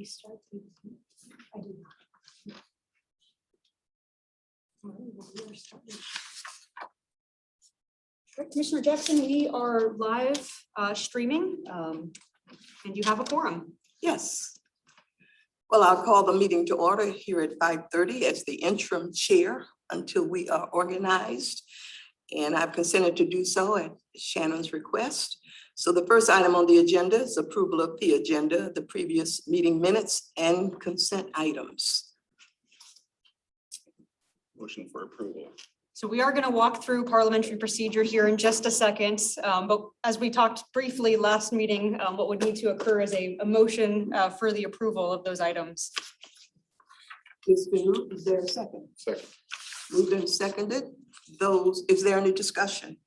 start? I did not. All right, well, we are starting. All right, Commissioner Jackson, we are live streaming, and you have a quorum. Yes. Well, I'll call the meeting to order here at 5:30 as the interim chair until we are organized. And I've consented to do so at Shannon's request. So the first item on the agenda is approval of the agenda, the previous meeting minutes and consent items. Motion for approval. So we are going to walk through parliamentary procedure here in just a second. But as we talked briefly last meeting, what would need to occur is a motion for the approval of those items. Is there a second? Second. Moved and seconded. Is there any discussion?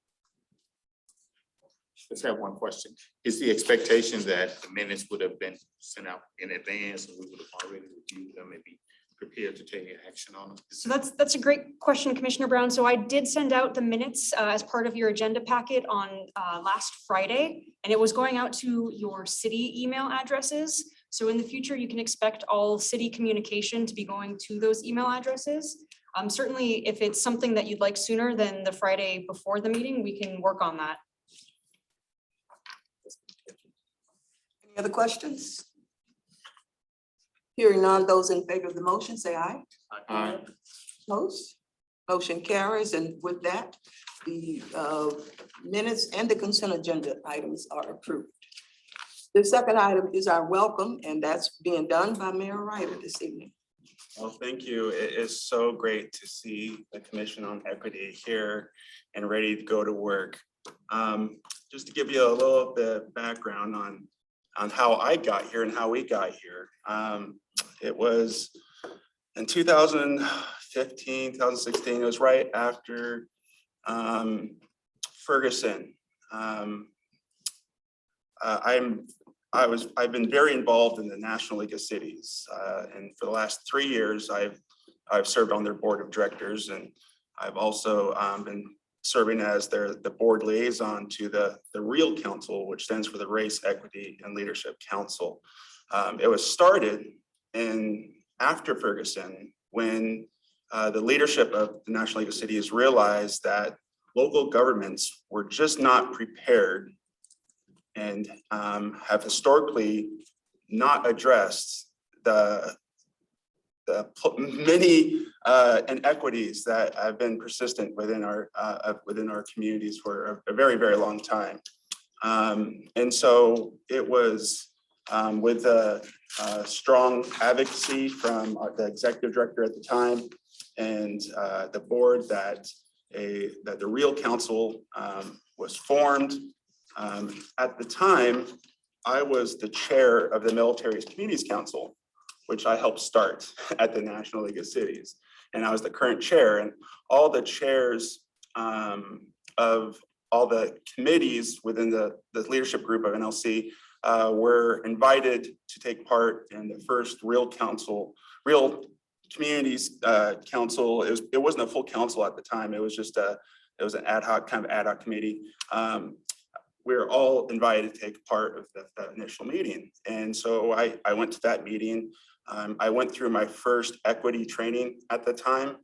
Just have one question. Is the expectation that the minutes would have been sent out in advance and we would have already reviewed them and be prepared to take action on them? So that's a great question, Commissioner Brown. So I did send out the minutes as part of your agenda packet on last Friday, and it was going out to your city email addresses. So in the future, you can expect all city communication to be going to those email addresses. Certainly, if it's something that you'd like sooner than the Friday before the meeting, we can work on that. Any other questions? Hearing none, those in favor of the motion, say aye. Aye. Opposed? Motion carries, and with that, the minutes and the consent agenda items are approved. The second item is our welcome, and that's being done by Mayor Ryder this evening. Well, thank you. It is so great to see the Commission on Equity here and ready to go to work. Just to give you a little bit of background on how I got here and how we got here. It was in 2015, 2016, it was right after Ferguson. I've been very involved in the National League of Cities, and for the last 3 years, I've served on their board of directors, and I've also been serving as the board liaison to the REAL Council, which stands for the Race, Equity, and Leadership Council. It was started after Ferguson when the leadership of the National League of Cities realized that local governments were just not prepared and have historically not addressed the many inequities that have been persistent within our communities for a very, very long time. And so it was with a strong advocacy from the executive director at the time and the board that the REAL Council was formed. At the time, I was the chair of the Military's Communities Council, which I helped start at the National League of Cities. And I was the current chair, and all the chairs of all the committees within the leadership group of NLC were invited to take part in the first REAL Communities Council. It wasn't a full council at the time. It was just an ad hoc committee. We were all invited to take part of that initial meeting. And so I went to that meeting. I went through my first equity training at the time,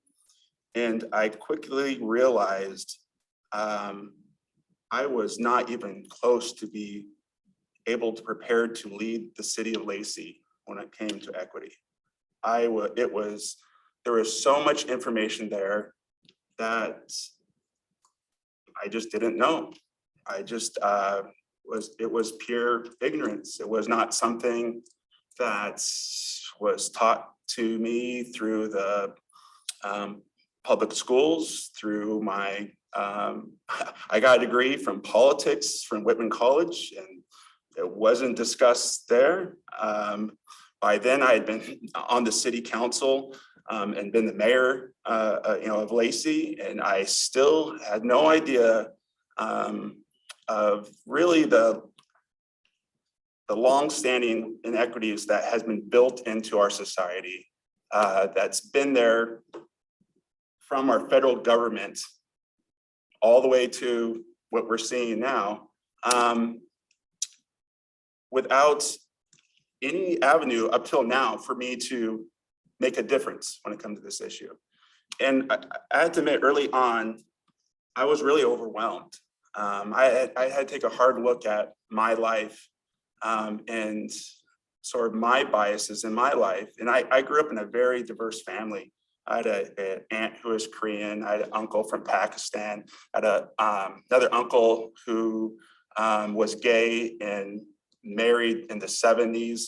and I quickly realized I was not even close to be able to prepare to lead the city of Lacey when it came to equity. There was so much information there that I just didn't know. It was pure ignorance. It was not something that was taught to me through the public schools, through my, I got a degree from politics from Whitman College, and it wasn't discussed there. By then I had been on the city council and been the mayor of Lacey, and I still had no idea of really the long-standing inequities that has been built into our society, that's been there from our federal government all the way to what we're seeing now. Without any avenue up till now for me to make a difference when it comes to this issue. And I had to admit early on, I was really overwhelmed. I had to take a hard look at my life and sort of my biases in my life. And I grew up in a very diverse family. I had an aunt who was Korean. I had an uncle from Pakistan. I had another uncle who was gay and married in the 70s.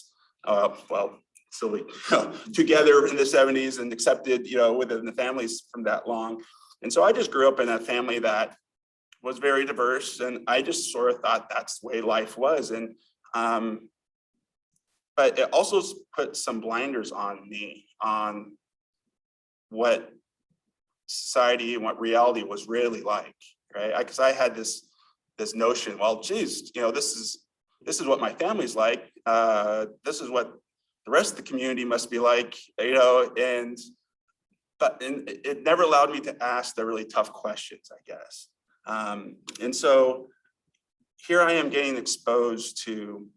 So we together in the 70s and accepted, within the families from that long. And so I just grew up in a family that was very diverse, and I just sort of thought that's the way life was. And but it also put some blinders on me on what society and what reality was really like, right? Because I had this notion, well, geez, this is what my family's like. This is what the rest of the community must be like, and it never allowed me to ask the really tough questions, I guess. And so here I am getting exposed to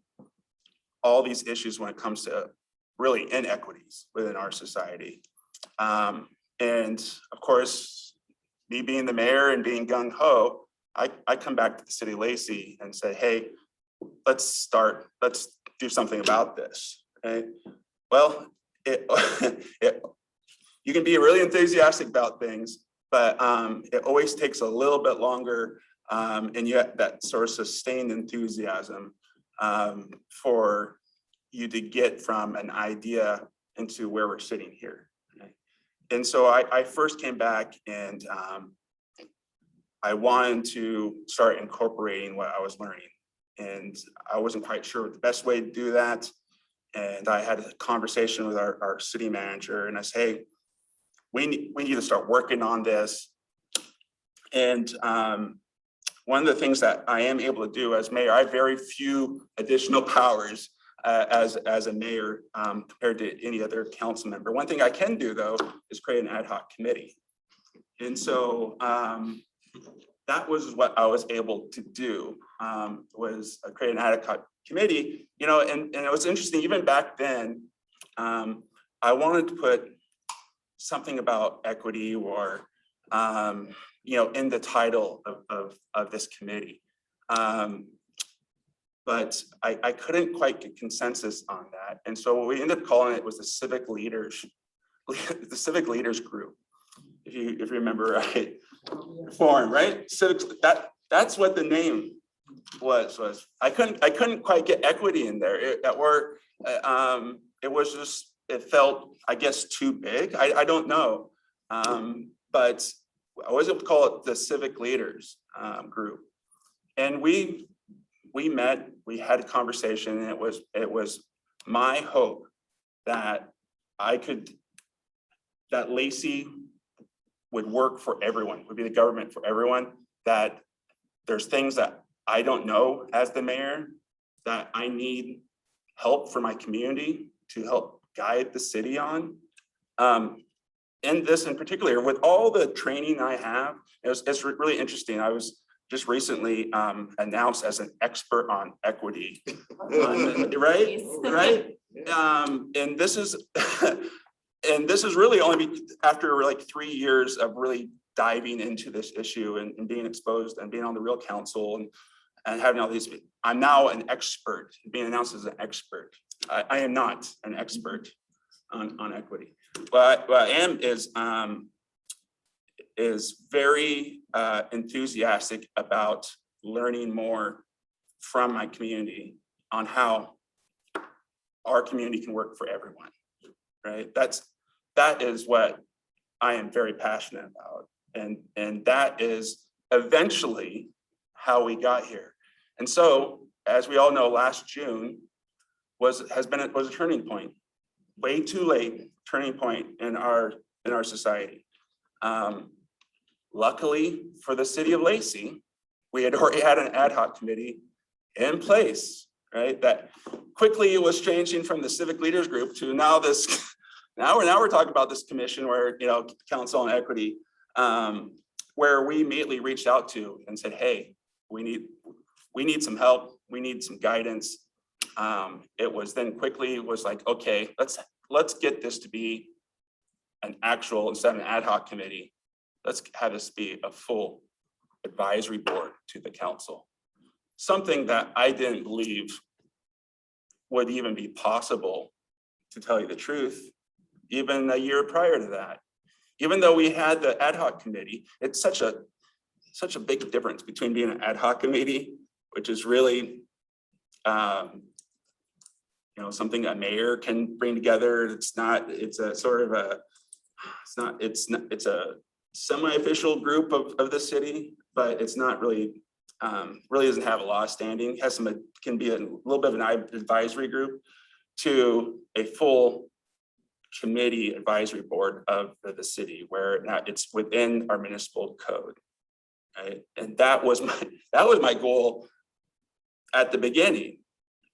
all these issues when it comes to really inequities within our society. And of course, me being the mayor and being gung-ho, I come back to the city of Lacey and say, hey, let's do something about this. Right? Well, you can be really enthusiastic about things, but it always takes a little bit longer, and yet that sort of sustained enthusiasm for you to get from an idea into where we're sitting here. Right? And so I first came back and I wanted to start incorporating what I was learning, and I wasn't quite sure what the best way to do that. And I had a conversation with our city manager, and I said, hey, we need to start working on this. And one of the things that I am able to do as mayor, I have very few additional powers as a mayor compared to any other council member. One thing I can do, though, is create an ad hoc committee. And so that was what I was able to do, was create an ad hoc committee, and it was interesting, even back then, I wanted to put something about equity or, in the title of this committee. But I couldn't quite get consensus on that. And so what we ended up calling it was the civic leaders group. If you remember right, forum, right? Civics, that's what the name was. I couldn't quite get equity in there. It was just, it felt, I guess, too big. I don't know. But I was able to call it the civic leaders group. And we met, we had a conversation, and it was my hope that that Lacey would work for everyone, would be the government for everyone, that there's things that I don't know as the mayor, that I need help for my community to help guide the city on. In this in particular, with all the training I have, it's really interesting. I was just recently announced as an expert on equity, right? And this is really only after like 3 years of really diving into this issue and being exposed and being on the real council and having all these. I'm now an expert, being announced as an expert. I am not an expert on equity. What I am is very enthusiastic about learning more from my community on how our community can work for everyone, right? That is what I am very passionate about. And that is eventually how we got here. And so, as we all know, last June was a turning point, way too late turning point in our society. Luckily for the city of Lacey, we had already had an ad hoc committee in place, right? That quickly was changing from the civic leaders group to now we're talking about this commission where, council on equity, where we immediately reached out to and said, hey, we need some help. We need some guidance. it was then quickly was like, okay, let's get this to be an actual, instead of an ad hoc committee, let's have this be a full advisory board to the council. Something that I didn't believe would even be possible, to tell you the truth, even a year prior to that. Even though we had the ad hoc committee, it's such a big difference between being an ad hoc committee, which is really something a mayor can bring together. It's a sort of a, it's a semi-official group of the city, but it's not really, really doesn't have a law standing. Has can be a little bit of an advisory group to a full committee advisory board of the city, where now it's within our municipal code. Right? And that was my goal at the beginning.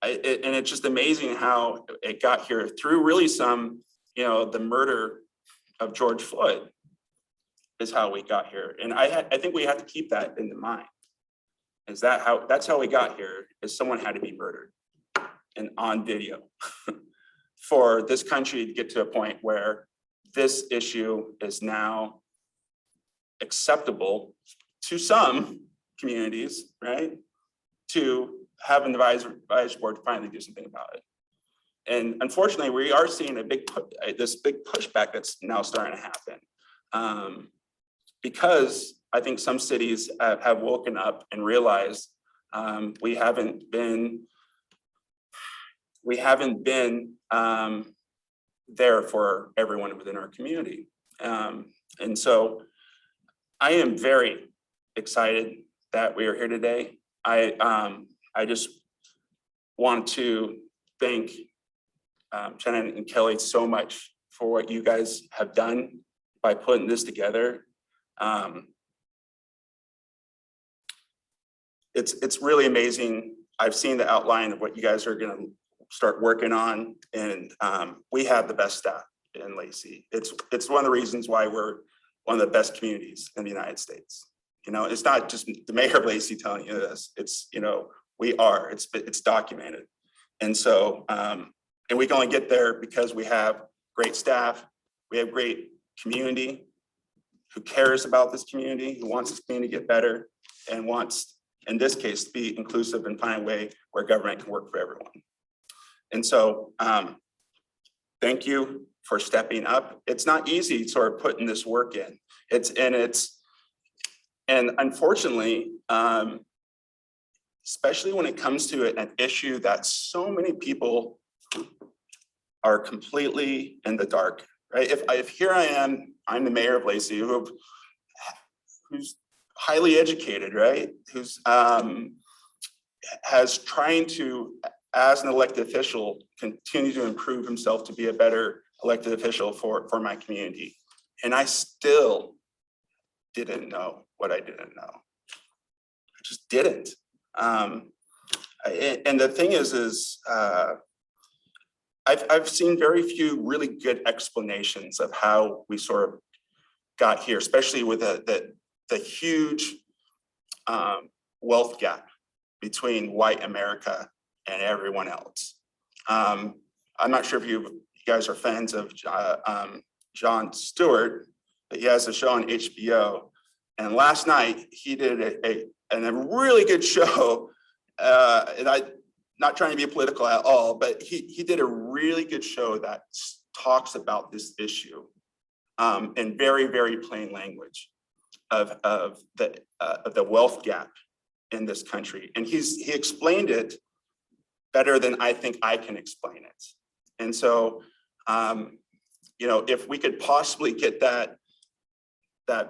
And it's just amazing how it got here through really some, the murder of George Floyd is how we got here. And I think we have to keep that in mind. That's how we got here, is someone had to be murdered and on video for this country to get to a point where this issue is now acceptable to some communities, right? To have an advisory board to finally do something about it. And unfortunately, we are seeing this big pushback that's now starting to happen. Because I think some cities have woken up and realized we haven't been there for everyone within our community. And so I am very excited that we are here today. I just want to thank Shannon and Kelly so much for what you guys have done by putting this together. It's really amazing. I've seen the outline of what you guys are going to start working on, and we have the best staff in Lacey. It's one of the reasons why we're one of the best communities in the United States. It's not just the mayor of Lacey telling you this. It's we are. It's documented, and so and we can only get there because we have great staff. We have great community who cares about this community, who wants this community to get better, and wants, in this case, to be inclusive and find a way where government can work for everyone. And so thank you for stepping up. It's not easy sort of putting this work in. And unfortunately, especially when it comes to an issue that so many people are completely in the dark, right? If here I am, I'm the mayor of Lacey, who's highly educated, right? Who's has trying to, as an elected official, continue to improve himself to be a better elected official for my community. And I still didn't know what I didn't know. I just didn't. And the thing is I've seen very few really good explanations of how we sort of got here, especially with the huge wealth gap between white America and everyone else. I'm not sure if you guys are fans of Jon Stewart, but he has a show on HBO. And last night he did a really good show. And I'm not trying to be political at all, but he did a really good show that talks about this issue in very, very plain language of the wealth gap in this country. And he explained it better than I think I can explain it. And so, if we could possibly get that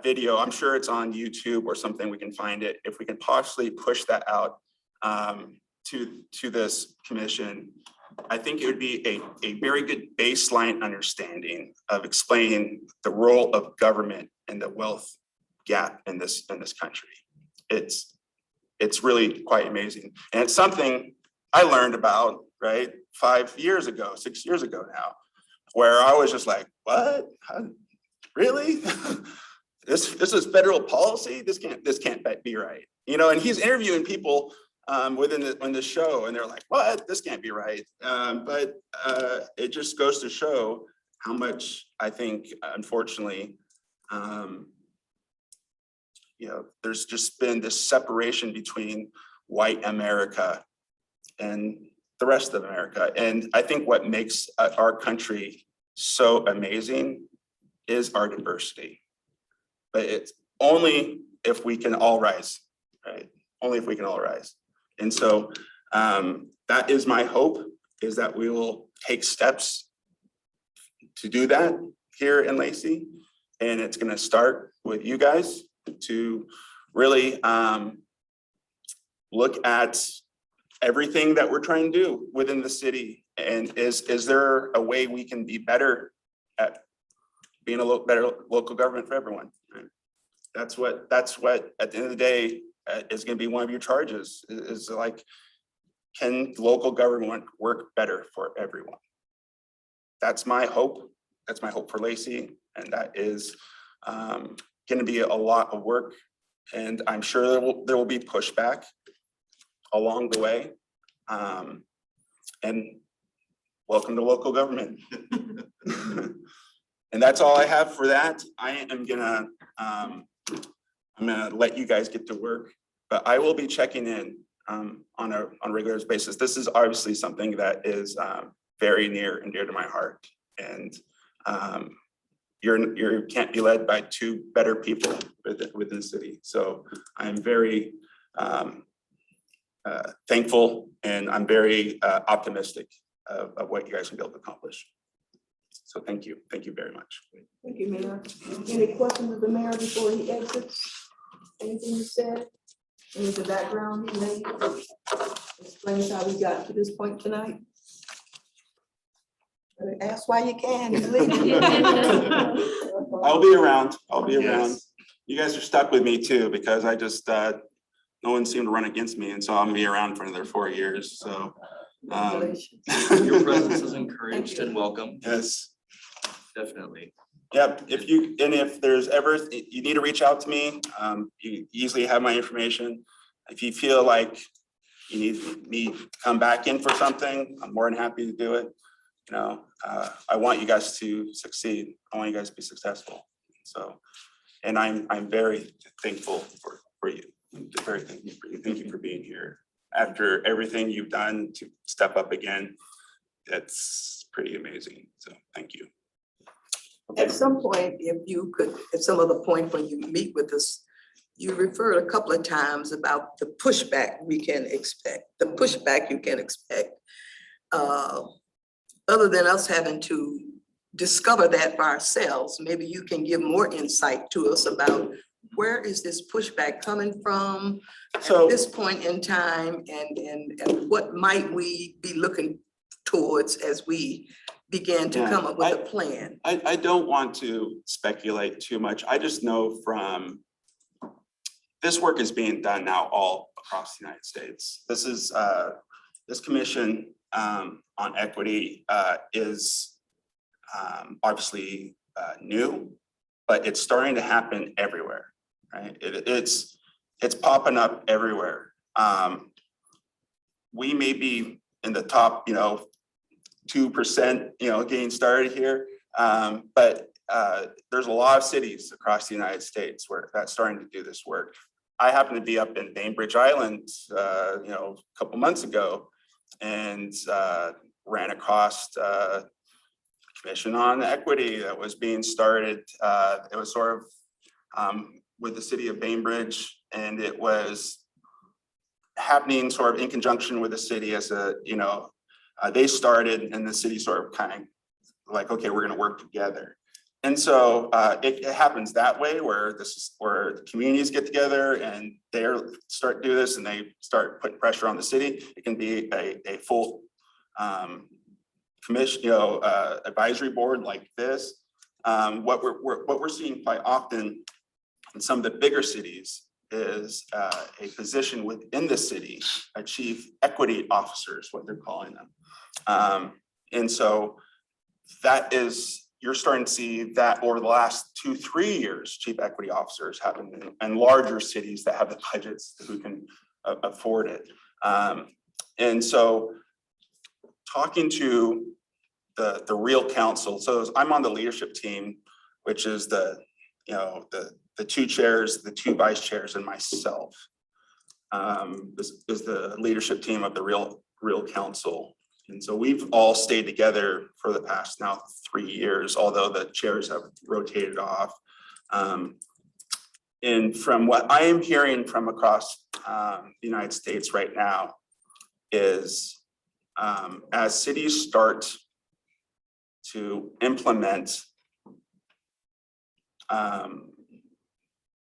video, I'm sure it's on YouTube or something, we can find it. If we can possibly push that out to this commission, I think it would be a very good baseline understanding of explaining the role of government and the wealth gap in this country. It's really quite amazing. And it's something I learned about, right, 6 years ago now, where I was just like, what? Really? This is federal policy? This can't be right. And he's interviewing people within the show, and they're like, what, this can't be right. But it just goes to show how much I think, unfortunately, there's just been this separation between white America and the rest of America. And I think what makes our country so amazing is our diversity. But it's only if we can all rise, right? Only if we can all rise. And so that is my hope, is that we will take steps to do that here in Lacey. And it's gonna start with you guys to really look at everything that we're trying to do within the city. And is there a way we can be better at being a better local government for everyone? Right? That's what at the end of the day is going to be one of your charges, is like, can local government work better for everyone? That's my hope. That's my hope for Lacey. And that is going to be a lot of work. And I'm sure there will be pushback along the way. And welcome to local government. And that's all I have for that. I'm gonna let you guys get to work, but I will be checking in on a regular basis. This is obviously something that is very near and dear to my heart. And you can't be led by two better people within the city. So I'm very thankful, and I'm very optimistic of what you guys can be able to accomplish. So thank you very much. Thank you, Mayor. Any questions of the mayor before he exits? Anything you said? Any of the background he made? Explains how we got to this point tonight. Ask why you can. I'll be around. Yes. You guys are stuck with me too, because I just, no one seemed to run against me, and so I'm gonna be around for another 4 years, so. Your presence is encouraged and welcome, Yes. definitely. Yep, if there's ever, you need to reach out to me, you easily have my information. If you feel like you need me to come back in for something, I'm more than happy to do it. You know, I want you guys to succeed. I want you guys to be successful. So, and I'm very thankful for you. I'm very thankful for you. Thank you for being here. After everything you've done to step up again, that's pretty amazing. So thank you. At some point, if you could, at some other point when you meet with us, you referred a couple of times about the pushback we can expect, the pushback you can expect. Other than us having to discover that for ourselves, maybe you can give more insight to us about where is this pushback coming from at So this point in time, and what might we be looking towards as we begin to come up with a plan? I don't want to speculate too much. I just know from this work is being done now all across the United States. This is this commission on equity is obviously new, but it's starting to happen everywhere, right? It's popping up everywhere. We may be in the top, 2%, getting started here, but there's a lot of cities across the United States where that's starting to do this work. I happened to be up in Bainbridge Island, a couple months ago, and ran across a commission on equity that was being started. It was sort of with the city of Bainbridge, and it was happening sort of in conjunction with the city as they started, and the city sort of kind of like, okay, we're going to work together. And so it happens that way, where the communities get together and they start to do this, and they start putting pressure on the city. It can be a full commission, advisory board like this. What we're seeing quite often in some of the bigger cities is a position within the city, a chief equity officer is what they're calling them. And so that is, you're starting to see that over the last 2-3 years, chief equity officers happen in larger cities that have the budgets who can afford it. And so talking to the real council, so I'm on the leadership team, which is the two chairs, the two vice chairs, and myself. This is the leadership team of the real council. And so we've all stayed together for the past now 3 years, although the chairs have rotated off. And from what I am hearing from across the United States right now is as cities start to implement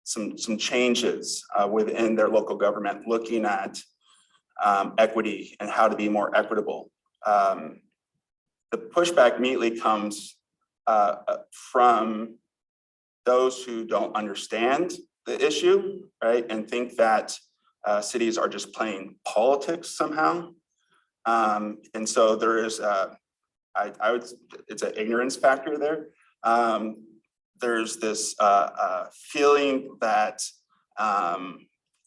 some changes within their local government, looking at equity and how to be more equitable. The pushback immediately comes from those who don't understand the issue, right, and think that cities are just playing politics somehow. And so there is, it's an ignorance factor there. There's this feeling that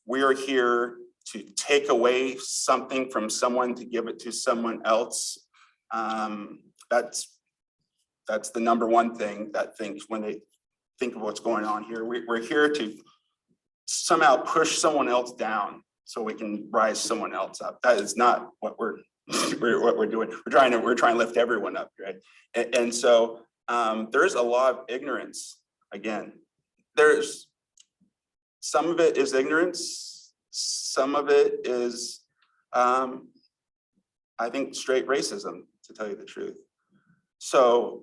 we're here to take away something from someone to give it to someone else. That's the number one thing that thinks when they think of what's going on here. We're here to somehow push someone else down so we can rise someone else up. That is not what we're doing. We're trying to lift everyone up, right? And so there is a lot of ignorance. Again, there's some of it is ignorance, some of it is I think straight racism, to tell you the truth. So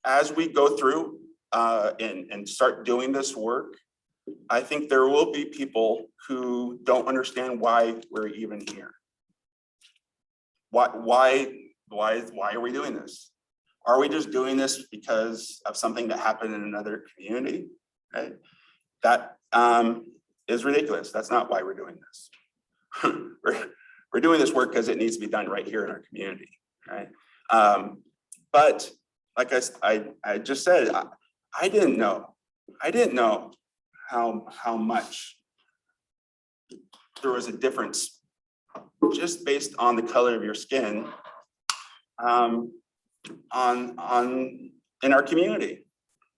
as we go through and start doing this work, I think there will be people who don't understand why we're even here. Why are we doing this? Are we just doing this because of something that happened in another community? Right? That is ridiculous. That's not why we're doing this. We're doing this work because it needs to be done right here in our community, right? But like I just said, I didn't know how much there was a difference just based on the color of your skin in our community,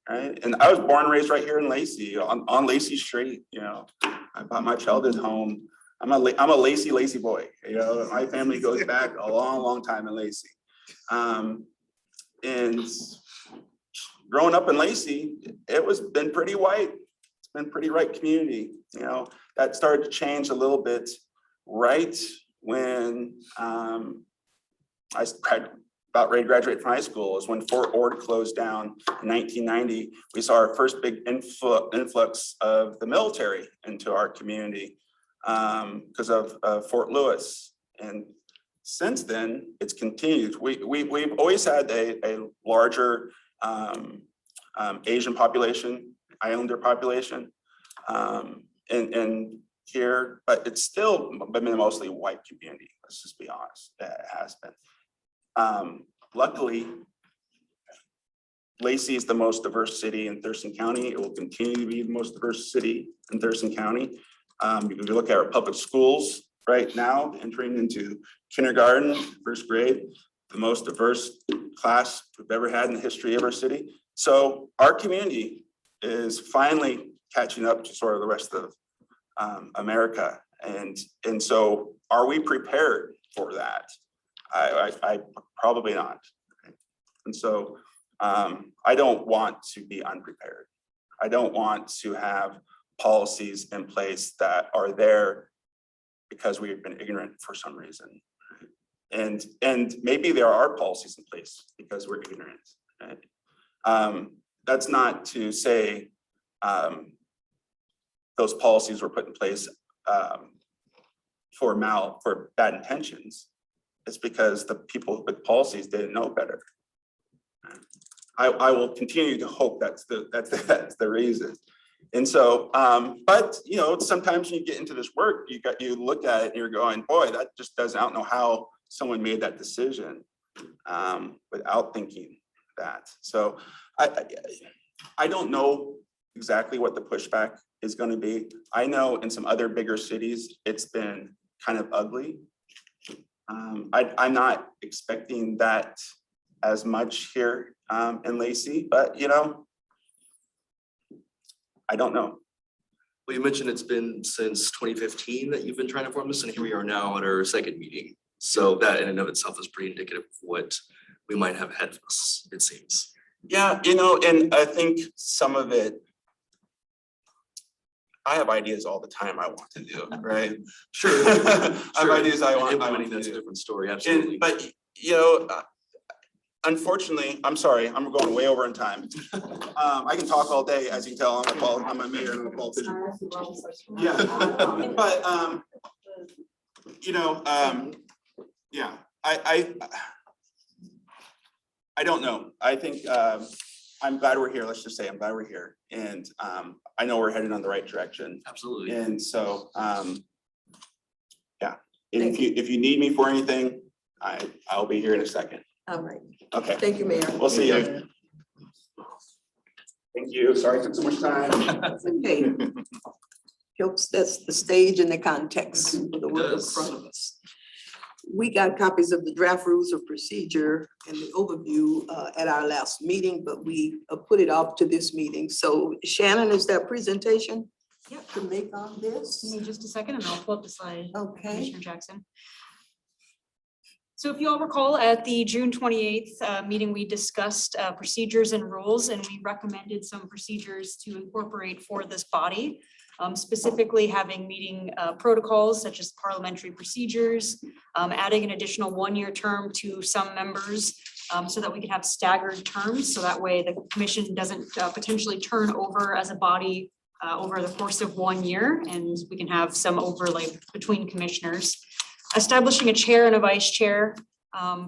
right? And I was born and raised right here in Lacey, on Lacey Street. You know, I bought my childhood home. I'm a Lacey boy. You know, my family goes back a long time in Lacey. And growing up in Lacey, been pretty white. It's been pretty white community. You know, that started to change a little bit right when I about ready to graduate from high school. Is when Fort Ord closed down in 1990. We saw our first big influx of the military into our community because of Fort Lewis. And since then, it's continued. We've always had a larger Asian population, Islander population, and here, but it's still been mostly white community. Let's just be honest, it has been. Luckily, Lacey is the most diverse city in Thurston County. It will continue to be the most diverse city in Thurston County. If you look at our public schools right now, entering into kindergarten, first grade, the most diverse class we've ever had in the history of our city. So our community is finally catching up to sort of the rest of America. And so are we prepared for that? I probably not. And so I don't want to be unprepared. I don't want to have policies in place that are there because we have been ignorant for some reason. And maybe there are policies in place because we're ignorant. Right? That's not to say those policies were put in place for bad intentions. It's because the people with policies didn't know better. I will continue to hope that's the reason. And so, but you know, sometimes when you get into this work, you look at it and you're going, boy, that just doesn't. I don't know how someone made that decision without thinking that. So I don't know exactly what the pushback is going to be. I know in some other bigger cities, it's been kind of ugly. I'm not expecting that as much here in Lacey, but you know, I don't know. Well, you mentioned it's been since 2015 that you've been trying to form this, and here we are now at our second meeting. So that in and of itself is pretty indicative of what we might have ahead of us, it seems. Yeah, you know, and I think some of it, I have ideas all the time I want to do, right? Sure. I have ideas I want Implementing to that's a do. different story, absolutely. But, you know, unfortunately, I'm sorry, I'm going way over in time. I can talk all day, as you can tell, I'm a mayor and I'm a politician. Yeah, but, you know, yeah, I don't know. I think, I'm glad we're here. Let's just say I'm glad we're here. And I know we're headed on the right direction. Absolutely. And so, yeah, and if you need me for anything, I'll be here in a second. All right. Okay, Thank you, Mayor. we'll see you. Thank you. Sorry it took so much time. That's okay. Helps that's the stage and the context of the work in does. front of us. We got copies of the draft rules of procedure and the overview at our last meeting, but we put it off to this meeting. So Shannon, is that presentation Yep. to make on this? Give me just a second and I'll pull up the slide. Okay. Commissioner Jackson. So if you all recall, at the June 28th meeting, we discussed procedures and rules, and we recommended some procedures to incorporate for this body. Specifically having meeting protocols such as parliamentary procedures, adding an additional one-year term to some members so that we can have staggered terms. So that way the commission doesn't potentially turn over as a body over the course of 1 year, and we can have some overlay between commissioners. Establishing a chair and a vice chair,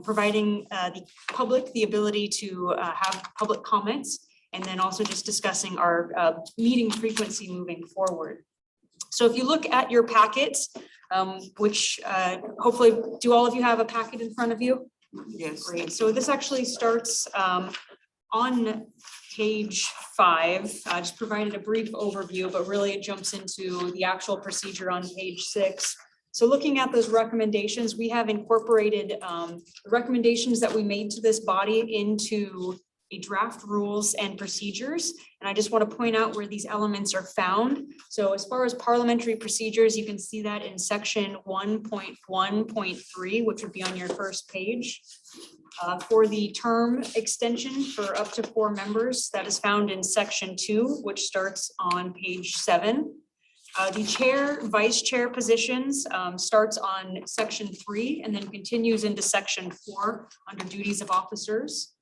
providing the public the ability to have public comments, and then also just discussing our meeting frequency moving forward. So if you look at your packets, which hopefully, do all of you have a packet in front of you? Yes. Great. So this actually starts on page 5. I just provided a brief overview, but really it jumps into the actual procedure on page 6. So looking at those recommendations, we have incorporated the recommendations that we made to this body into a draft rules and procedures. And I just want to point out where these elements are found. So as far as parliamentary procedures, you can see that in section 1.1.3, which would be on your first page. For the term extension for up to 4 members, that is found in section 2, which starts on page 7. The chair, vice chair positions starts on section 3 and then continues into section 4 under duties of officers.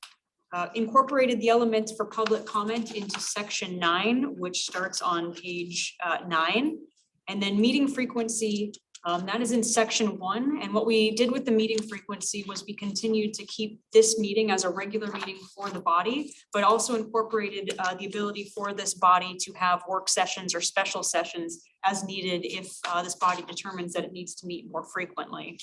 Incorporated the elements for public comment into section 9, which starts on page 9. And then meeting frequency, that is in section 1. And what we did with the meeting frequency was we continued to keep this meeting as a regular meeting for the body, but also incorporated the ability for this body to have work sessions or special sessions as needed if this body determines that it needs to meet more frequently.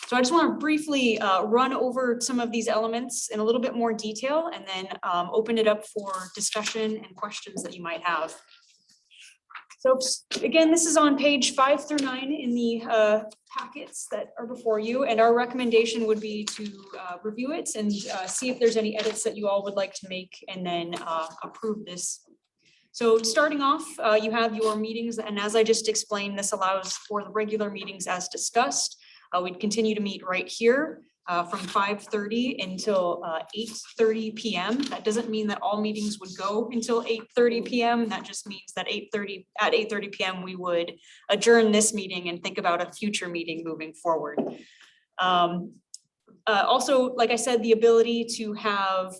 So I just want to briefly run over some of these elements in a little bit more detail and then open it up for discussion and questions that you might have. So again, this is on page 5 through 9 in the packets that are before you, and our recommendation would be to review it and see if there's any edits that you all would like to make and then approve this. So starting off, you have your meetings, and as I just explained, this allows for the regular meetings as discussed. We'd continue to meet right here from 5:30 until 8:30 p.m. That doesn't mean that all meetings would go until 8:30 p.m. That just means that at 8:30 p.m. we would adjourn this meeting and think about a future meeting moving forward. Also, like I said, the ability to have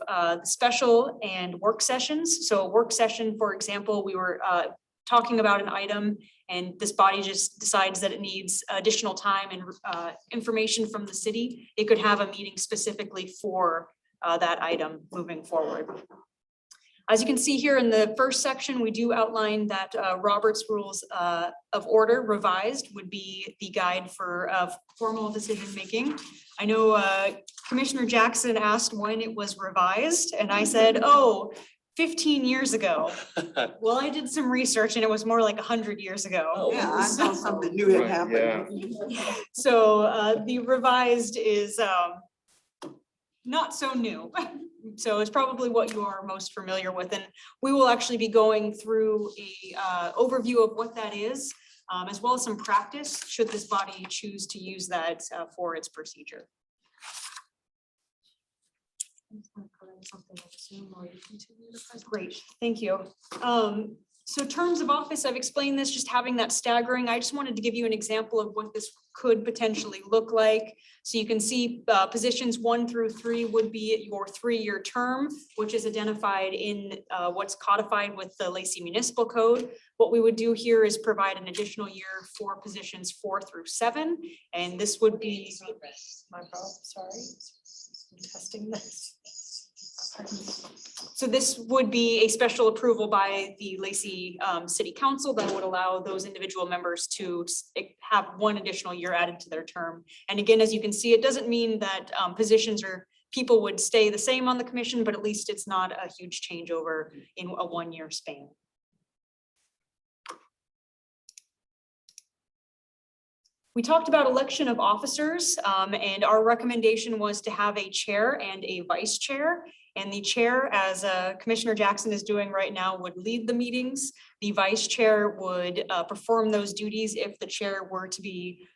special and work sessions. So a work session, for example, we were talking about an item and this body just decides that it needs additional time and information from the city. It could have a meeting specifically for that item moving forward. As you can see here in the first section, we do outline that Robert's Rules of Order revised would be the guide for formal decision making. I know Commissioner Jackson asked when it was revised, and I said, oh, 15 years ago. Well, I did some research and it was more like 100 years ago. Oh, Yeah, I saw something new had Right, happened. So the revised is not so new. So it's probably what you are most familiar with. And we will actually be going through a overview of what that is, as well as some practice, should this body choose to use that for its procedure. Great, thank you. So terms of office, I've explained this, just having that staggering. I just wanted to give you an example of what this could potentially look like. So you can see positions 1 through 3 would be your 3-year term, which is identified in what's codified with the Lacey Municipal Code. What we would do here is provide an additional year for positions 4 through 7, and this would be. My fault, sorry. I'm testing this. So this would be a special approval by the Lacey City Council that would allow those individual members to have 1 additional year added to their term. And again, as you can see, it doesn't mean that positions or people would stay the same on the commission, but at least it's not a huge changeover in a 1-year span. We talked about election of officers, and our recommendation was to have a chair and a vice chair. And the chair, as Commissioner Jackson is doing right now, would lead the meetings. The vice chair would perform those duties if the chair were to be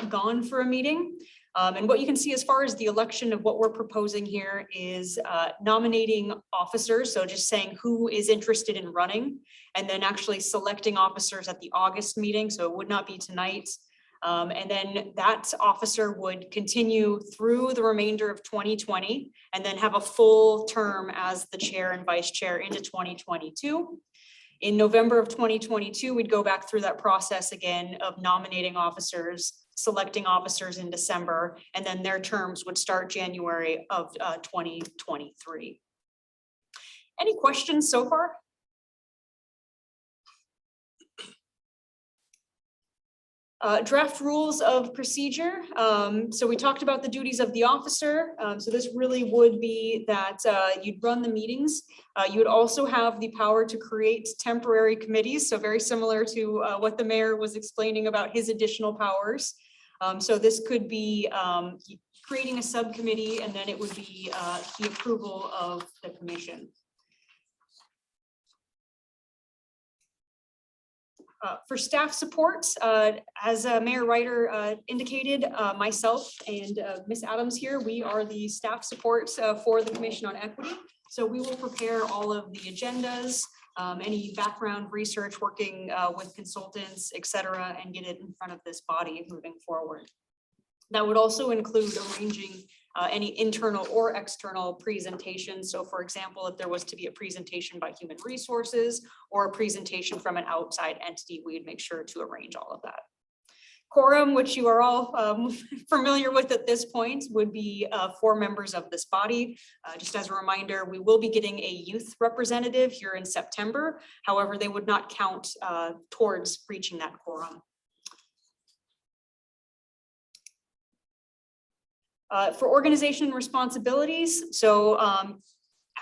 gone for a meeting. And what you can see as far as the election of what we're proposing here is nominating officers. So just saying who is interested in running, and then actually selecting officers at the August meeting. So it would not be tonight. And then that officer would continue through the remainder of 2020 and then have a full term as the chair and vice chair into 2022. In November of 2022, we'd go back through that process again of nominating officers, selecting officers in December, and then their terms would start January of 2023. Any questions so far? Draft rules of procedure. So we talked about the duties of the officer. So this really would be that you'd run the meetings. You would also have the power to create temporary committees. So very similar to what the mayor was explaining about his additional powers. So this could be creating a subcommittee, and then it would be the approval of the commission. For staff support, as Mayor Ryder indicated, myself and Ms. Adams here, we are the staff support for the Commission on Equity. So we will prepare all of the agendas, any background research, working with consultants, et cetera, and get it in front of this body moving forward. That would also include arranging any internal or external presentations. So for example, if there was to be a presentation by Human Resources or a presentation from an outside entity, we'd make sure to arrange all of that. Quorum, which you are all familiar with at this point, would be 4 members of this body. Just as a reminder, we will be getting a youth representative here in September. However, they would not count towards reaching that quorum. For organization and responsibilities, so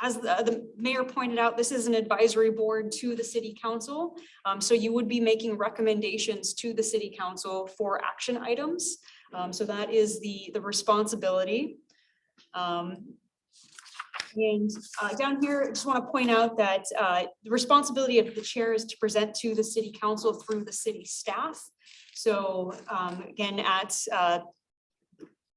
as the mayor pointed out, this is an advisory board to the city council. So you would be making recommendations to the city council for action items. So that is the responsibility. And down here, I just want to point out that the responsibility of the chair is to present to the city council through the city staff. So again, at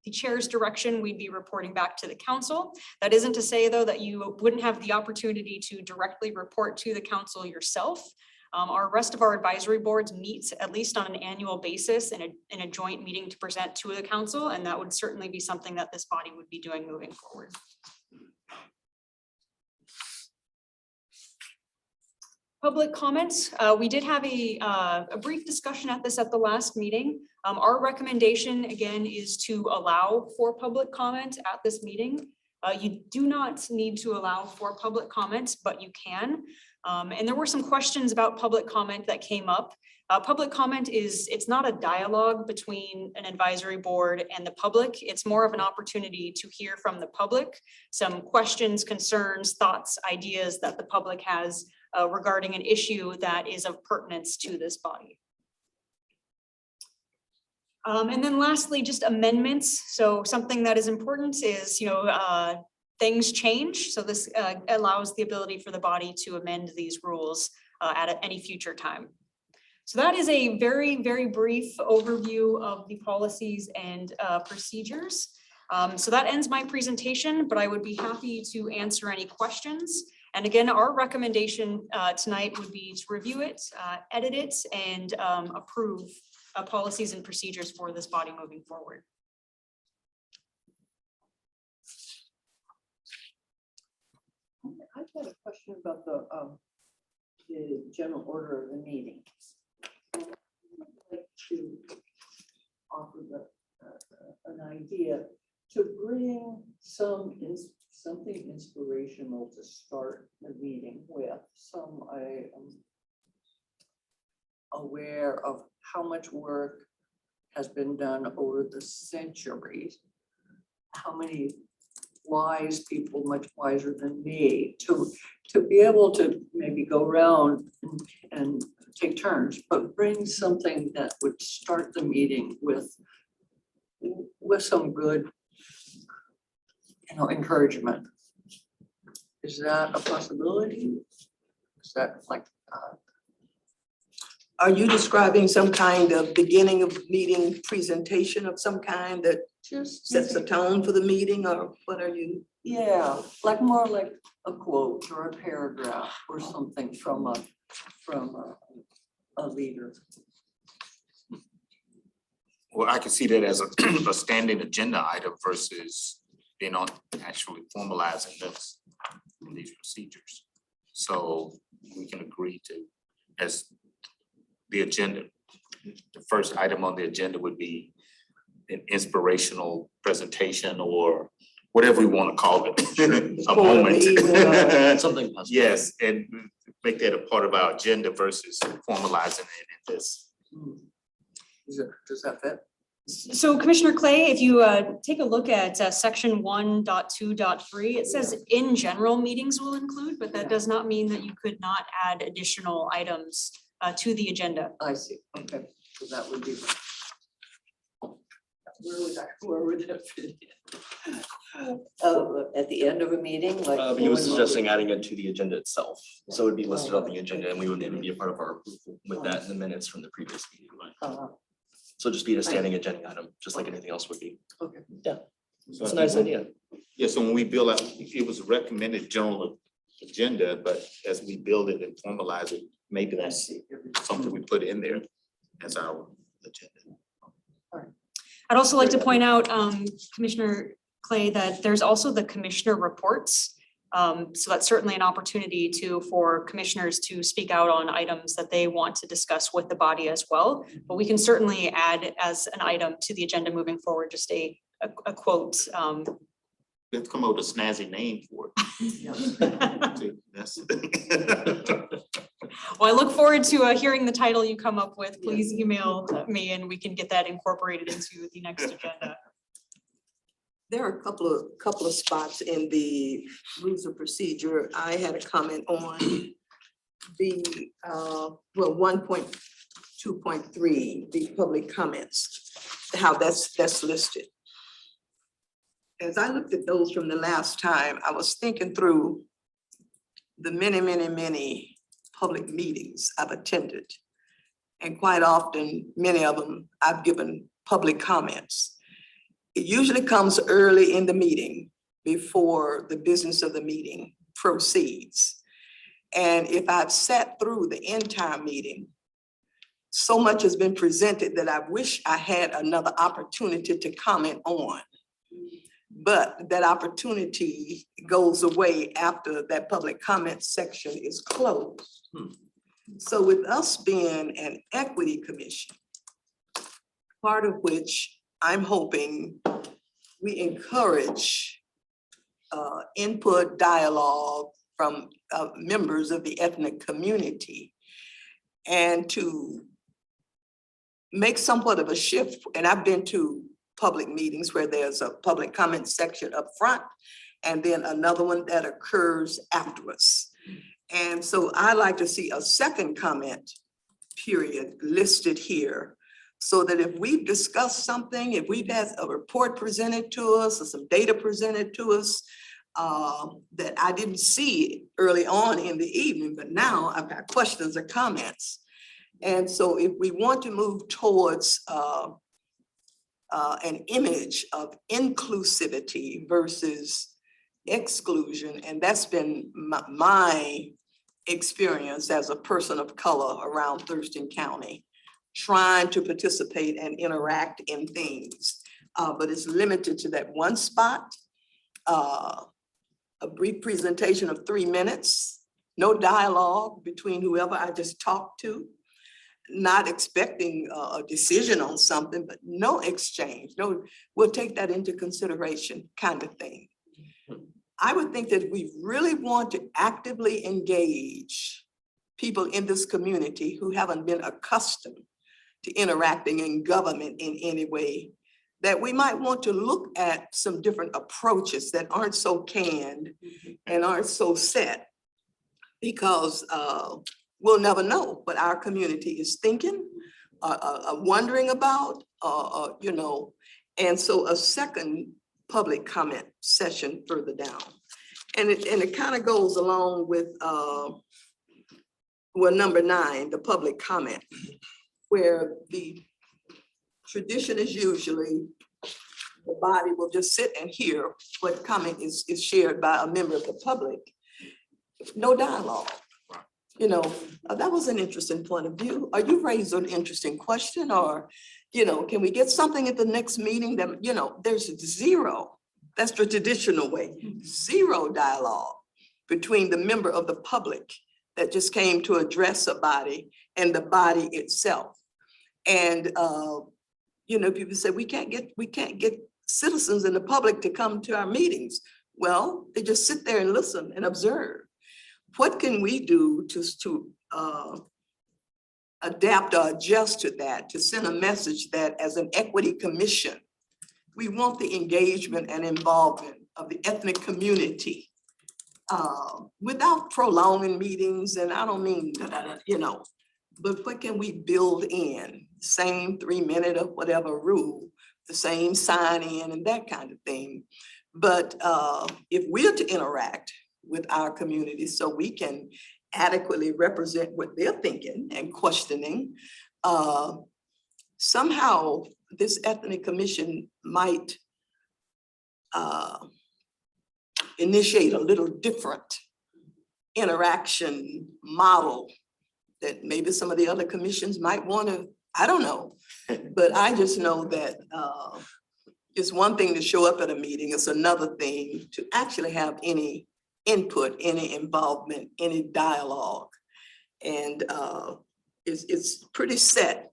the chair's direction, we'd be reporting back to the council. That isn't to say, though, that you wouldn't have the opportunity to directly report to the council yourself. Our rest of our advisory boards meet at least on an annual basis in a joint meeting to present to the council, and that would certainly be something that this body would be doing moving forward. Public comments. We did have a brief discussion at the last meeting. Our recommendation again is to allow for public comment at this meeting. You do not need to allow for public comments, but you can. And there were some questions about public comment that came up. Public comment it's not a dialogue between an advisory board and the public. It's more of an opportunity to hear from the public, some questions, concerns, thoughts, ideas that the public has regarding an issue that is of pertinence to this body. And then lastly, just amendments. So something that is important is, things change. So this allows the ability for the body to amend these rules at any future time. So that is a very, very brief overview of the policies and procedures. So that ends my presentation, but I would be happy to answer any questions. And again, our recommendation tonight would be to review it, edit it, and approve policies and procedures for this body moving forward. I've got a question about the general order of the meeting. I'd like to offer an idea to bring something inspirational to start the meeting with. I am aware of how much work has been done over the centuries, how many wise people, much wiser than me, to be able to maybe go around and take turns, but bring something that would start the meeting with some good, encouragement. Is that a possibility? Is that like? Are you describing some kind of beginning of meeting presentation of some kind that Just sets a tone for the meeting, or what are you? yeah, like more like a quote or a paragraph or something from a leader. Well, I can see that as a standing agenda item versus being on actually formalizing this, these procedures. So we can agree to, as the agenda, the first item on the agenda would be an inspirational presentation or whatever we want to call it, a moment. Something positive. Yes, and make that a part of our agenda versus formalizing it in this. Does that fit? So Commissioner Clay, if you take a look at section 1.2.3, it says in general meetings will include, but that does not mean that you could not add additional items to the agenda. I see, okay, so that would be. Where would that fit in? At the end of a meeting, like. He was suggesting adding it to the agenda itself, so it would be listed on the agenda and we would maybe be a part of our approval with that in the minutes from the previous meeting. So just be a standing agenda item, just like anything else would be. Okay. Yeah, So it's a nice idea. Yeah, so when we build out, it was a recommended general agenda, but as we build it and formalize it, maybe that's something we put in there as our agenda. I'd also like to point out, Commissioner Clay, that there's also the commissioner reports. So that's certainly an opportunity for commissioners to speak out on items that they want to discuss with the body as well. But we can certainly add as an item to the agenda moving forward, just a quote. We have to come up with a snazzy name for it. Well, I look forward to hearing the title you come up with. Please email me and we can get that incorporated into the next agenda. There are a couple of spots in the rules of procedure. I had a comment on the 1.2.3, the public comments, how that's listed. As I looked at those from the last time, I was thinking through the many public meetings I've attended. And quite often, many of them, I've given public comments. It usually comes early in the meeting before the business of the meeting proceeds. And if I've sat through the entire meeting, so much has been presented that I wish I had another opportunity to comment on. But that opportunity goes away after that public comment section is closed. So with us being an equity commission, part of which I'm hoping we encourage input, dialogue, from members of the ethnic community. And to make somewhat of a shift, and I've been to public meetings where there's a public comment section up front and then another one that occurs afterwards. And so I like to see a second comment period listed here, so that if we've discussed something, if we've had a report presented to us or some data presented to us that I didn't see early on in the evening, but now I've got questions or comments. And so if we want to move towards an image of inclusivity versus exclusion, and that's been my experience as a person of color around Thurston County, trying to participate and interact in things, but it's limited to that one spot, a brief presentation of 3 minutes, no dialogue between whoever I just talked to, not expecting a decision on something, but no exchange, no, we'll take that into consideration kind of thing. I would think that we really want to actively engage people in this community who haven't been accustomed to interacting in government in any way, that we might want to look at some different approaches that aren't so canned and aren't so set, because we'll never know what our community is thinking, wondering about, you know. And so a second public comment session further down. And it kind of goes along with, well, number 9, the public comment, where the tradition is usually the body will just sit and hear what comment is shared by a member of the public. No dialogue. You know, that was an interesting point of view. Or you raised an interesting question, or, you know, can we get something at the next meeting that, you know, there's zero, that's the traditional way, zero dialogue between the member of the public that just came to address a body and the body itself. And, you know, people say, we can't get citizens in the public to come to our meetings. Well, they just sit there and listen and observe. What can we do to adapt or adjust to that, to send a message that as an equity commission, we want the engagement and involvement of the ethnic community without prolonging meetings, and I don't mean, you know, but what can we build in? Same 3-minute or whatever rule, the same sign in and that kind of thing. But if we're to interact with our community so we can adequately represent what they're thinking and questioning, somehow this ethnic commission might initiate a little different interaction model that maybe some of the other commissions might want to, I don't know. But I just know that it's one thing to show up at a meeting, it's another thing to actually have any input, any involvement, any dialogue. And it's pretty set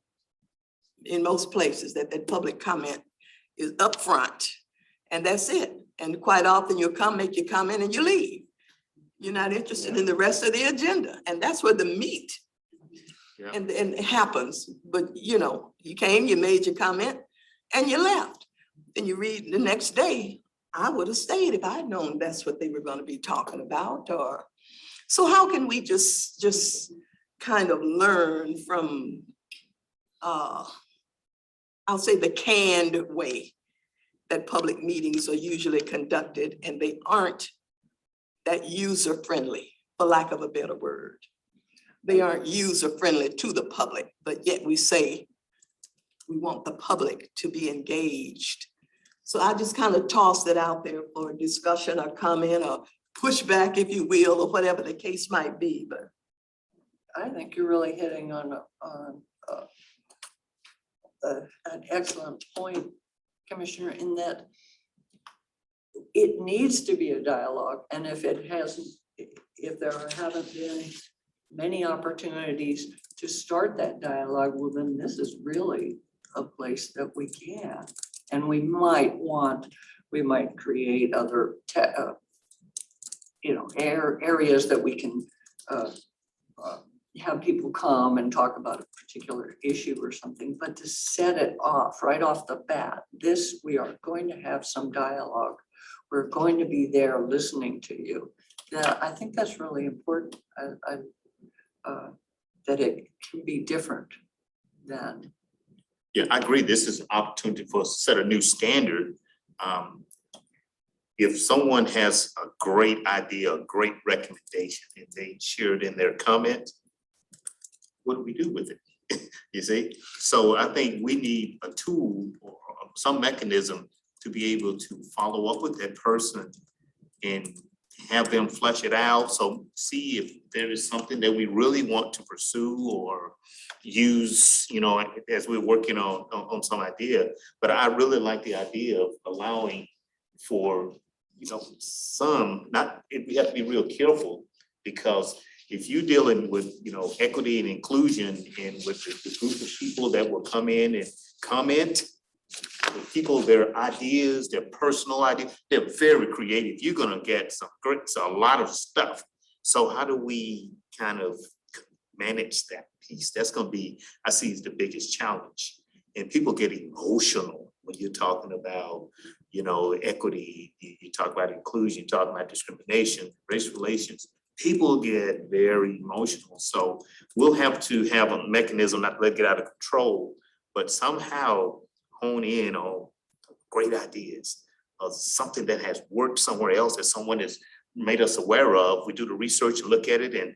in most places that public comment is upfront, and that's it. And quite often you'll come, make your comment and you leave. You're not interested in the rest of the agenda, and that's where the meat and it happens. But you know, you came, you made your comment and you left. And you read the next day, I would have stayed if I'd known that's what they were going to be talking about. Or so how can we just kind of learn from I'll say the canned way that public meetings are usually conducted, and they aren't that user-friendly, for lack of a better word. They aren't user-friendly to the public, but yet we say we want the public to be engaged. So I just kind of tossed it out there for discussion or comment or pushback, if you will, or whatever the case might be. But I think you're really hitting on an excellent point, Commissioner, in that it needs to be a dialogue. And if it hasn't, if there haven't been many opportunities to start that dialogue, well, then this is really a place that we can. And we might create other areas that we can have people come and talk about a particular issue or something, but to set it off right off the bat, we are going to have some dialogue. We're going to be there listening to you. I think that's really important. That it can be different than. Yeah, I agree. This is an opportunity for us to set a new standard. If someone has a great idea, a great recommendation, and they share it in their comment, what do we do with it? You see? So I think we need a tool or some mechanism to be able to follow up with that person and have them flesh it out. So see if there is something that we really want to pursue or use, as we're working on some idea. But I really like the idea of allowing for, we have to be real careful, because if you're dealing with, equity and inclusion and with the group of people that will come in and comment, the people, their ideas, their personal ideas, they're very creative. You're gonna get a lot of stuff. So how do we kind of manage that piece? That's gonna be, I see, is the biggest challenge. And people get emotional when you're talking about, equity, you talk about inclusion, you talk about discrimination, race relations. People get very emotional. So we'll have to have a mechanism not to let it get out of control, but somehow hone in on great ideas of something that has worked somewhere else that someone has made us aware of. We do the research and look at it and,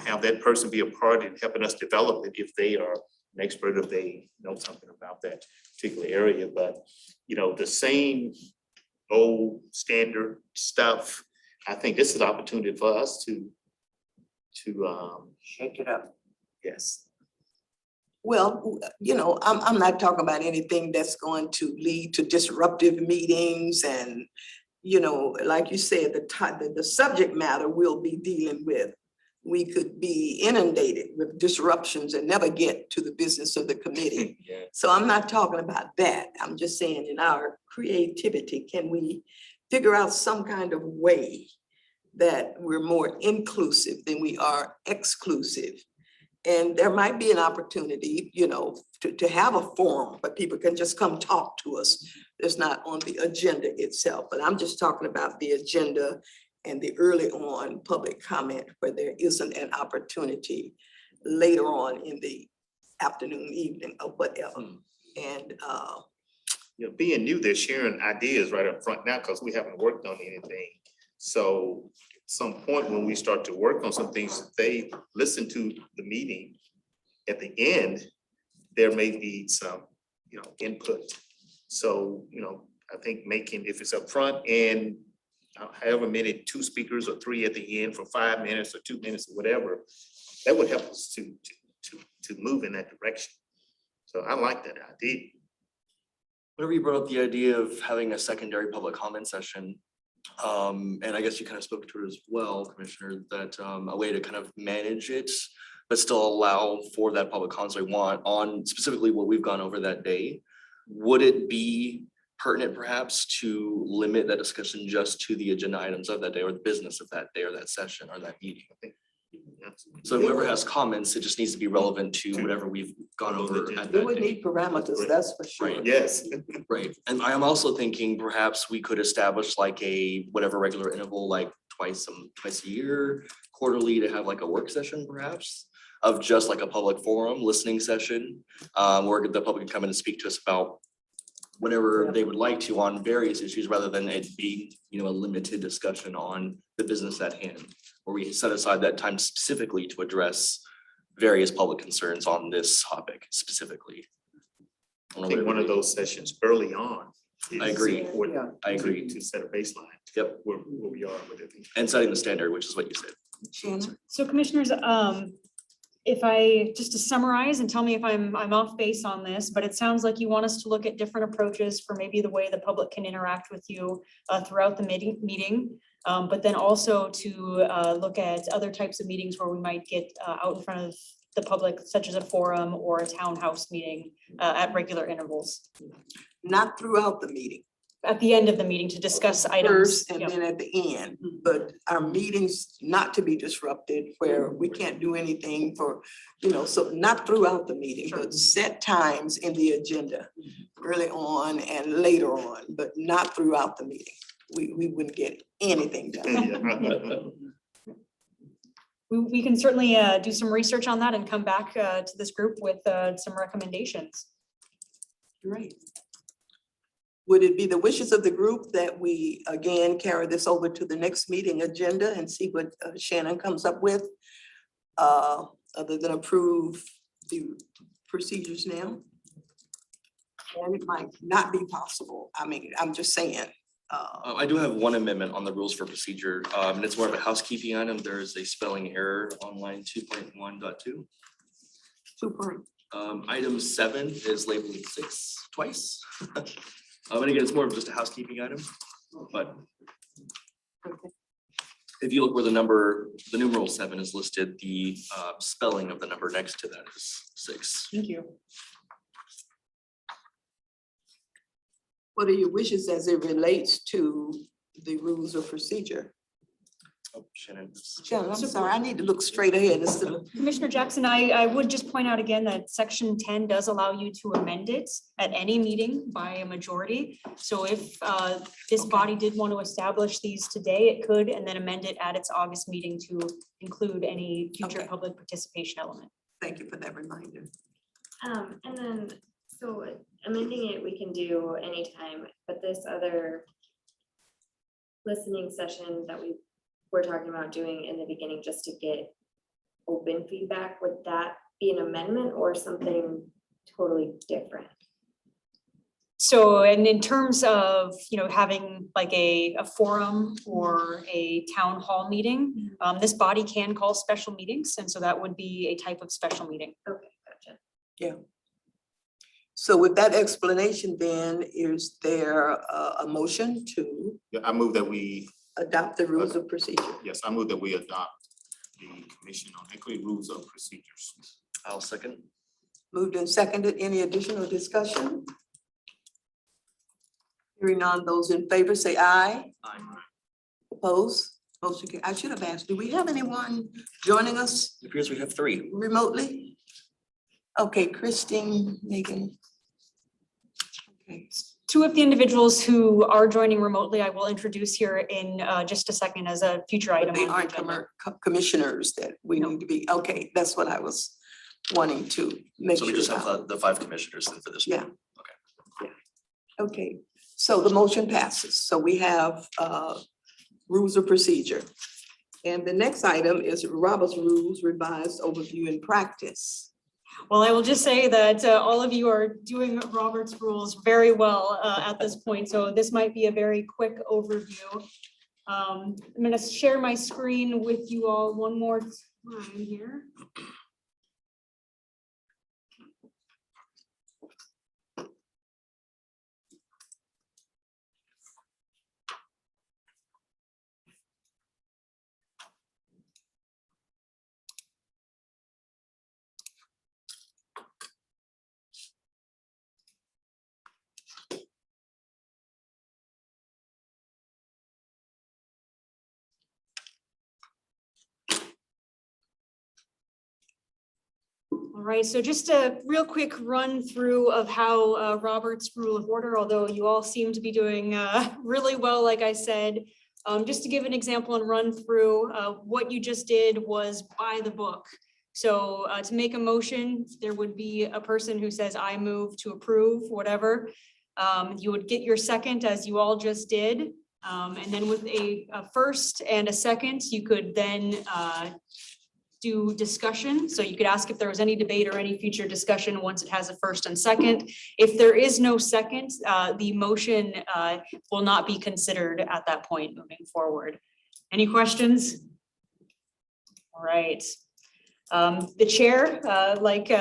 have that person be a part in helping us develop it if they are an expert, if they know something about that particular area. But, the same old standard stuff, I think this is an opportunity for us to Shake it up. yes. Well, I'm not talking about anything that's going to lead to disruptive meetings and, like you said, the subject matter we'll be dealing with. We could be inundated with disruptions and never get to the business of the committee. Yeah. So I'm not talking about that. I'm just saying, in our creativity, can we figure out some kind of way that we're more inclusive than we are exclusive? And there might be an opportunity, to have a forum where people can just come talk to us. It's not on the agenda itself, but I'm just talking about the agenda and the early on public comment where there isn't an opportunity later on in the afternoon, evening, or whatever. And Being new, they're sharing ideas right up front now because we haven't worked on anything. So at some point when we start to work on some things, they listen to the meeting. At the end, there may be some, input. So, I think if it's up front and however many 2 speakers or 3 at the end for 5 minutes or 2 minutes or whatever, that would help us to move in that direction. So I like that idea. Whenever you brought up the idea of having a secondary public comment session, and I guess you kind of spoke to it as well, Commissioner, that a way to kind of manage it, but still allow for that public comment we want on specifically what we've gone over that day. Would it be pertinent perhaps to limit that discussion just to the agenda items of that day or the business of that day or that session or that meeting? So whoever has comments, it just needs to be relevant to whatever we've gone over at we that would day. need parameters, that's for sure. Right. Yes. Right, and I am also thinking perhaps we could establish like a whatever regular interval, like twice a year, quarterly, to have like a work session perhaps of just like a public forum, listening session, where the public can come in and speak to us about whatever they would like to on various issues, rather than it being, a limited discussion on the business at hand, where we set aside that time specifically to address various public concerns on this topic specifically. I think one of those sessions early on. I agree. is important Yeah. I agree. To set a baseline. Yep. Where we are with it. And setting the standard, which is what you said. Shannon? So commissioners, just to summarize and tell me if I'm off base on this, but it sounds like you want us to look at different approaches for maybe the way the public can interact with you throughout the meeting. But then also to look at other types of meetings where we might get out in front of the public, such as a forum or a townhouse meeting at regular intervals. Not throughout the meeting. at the end of the meeting to discuss items. First and Yep. then at the end, but our meetings not to be disrupted where we can't do anything for, so not throughout the meeting, Sure. but set times in the agenda early on and later on, but not throughout the meeting. We wouldn't get anything done. We can certainly do some research on that and come back to this group with some recommendations. Great. Would it be the wishes of the group that we again carry this over to the next meeting agenda and see what Shannon comes up with? Other than approve the procedures now? And it might not be possible. I mean, I'm just saying. I do have one amendment on the rules for procedure, and it's more of a housekeeping item. There is a spelling error on line 2.1.2. Super. Item 7 is labeled 6 twice. And again, it's more of just a housekeeping item, but if you look where the numeral 7 is listed, the spelling of the number next to that is 6. Thank you. What are your wishes as it relates to the rules of procedure? Oh, Shannon. Shannon, I'm sorry, I need to look straight ahead instead of. Commissioner Jackson, I would just point out again that section 10 does allow you to amend it at any meeting by a majority. So if this body did want to establish these today, it could, and then amend it at its August meeting to include any future Okay. public participation element. Thank you for that reminder. And then, so amending it, we can do anytime, but this other listening session that we're talking about doing in the beginning, just to get open feedback, would that be an amendment or something totally different? So, and in terms of, having like a forum or a town hall meeting, this body can call special meetings. And so that would be a type of special meeting. Okay, gotcha. So with that explanation, then, is there a motion to Yeah, I move that we, adopt the rules of procedure? yes, I move that we adopt the Commission on Equity Rules of Procedures. I'll second. Moved and seconded. Any additional discussion? Hearing none, those in favor say aye. Opposed? Motion carried. I should have asked, do we have anyone joining us It appears we have 3. remotely? Okay, Christine, Megan. Okay. Two of the individuals who are joining remotely, I will introduce here in just a second as a future item. But they on the aren't agenda. commissioners that we No. need to be, okay, that's what I was wanting to make So sure we just have about. the 5 commissioners in for this. Yeah. one. Okay, so the motion passes. So we have rules of procedure. And the next item is Robert's Rules Revised Overview in Practice. Well, I will just say that all of you are doing Robert's rules very well at this point, so this might be a very quick overview. I'm going to share my screen with you all one more time here. All right, so just a real quick run through of how Robert's Rule of Order, although you all seem to be doing really well, like I said, just to give an example and run through, what you just did was by the book. So to make a motion, there would be a person who says, I move to approve, whatever. You would get your second as you all just did. And then with a first and a second, you could then do discussion. So you could ask if there was any debate or any future discussion once it has a first and second. If there is no second, the motion will not be considered at that point moving forward. Any questions? All right. The chair, like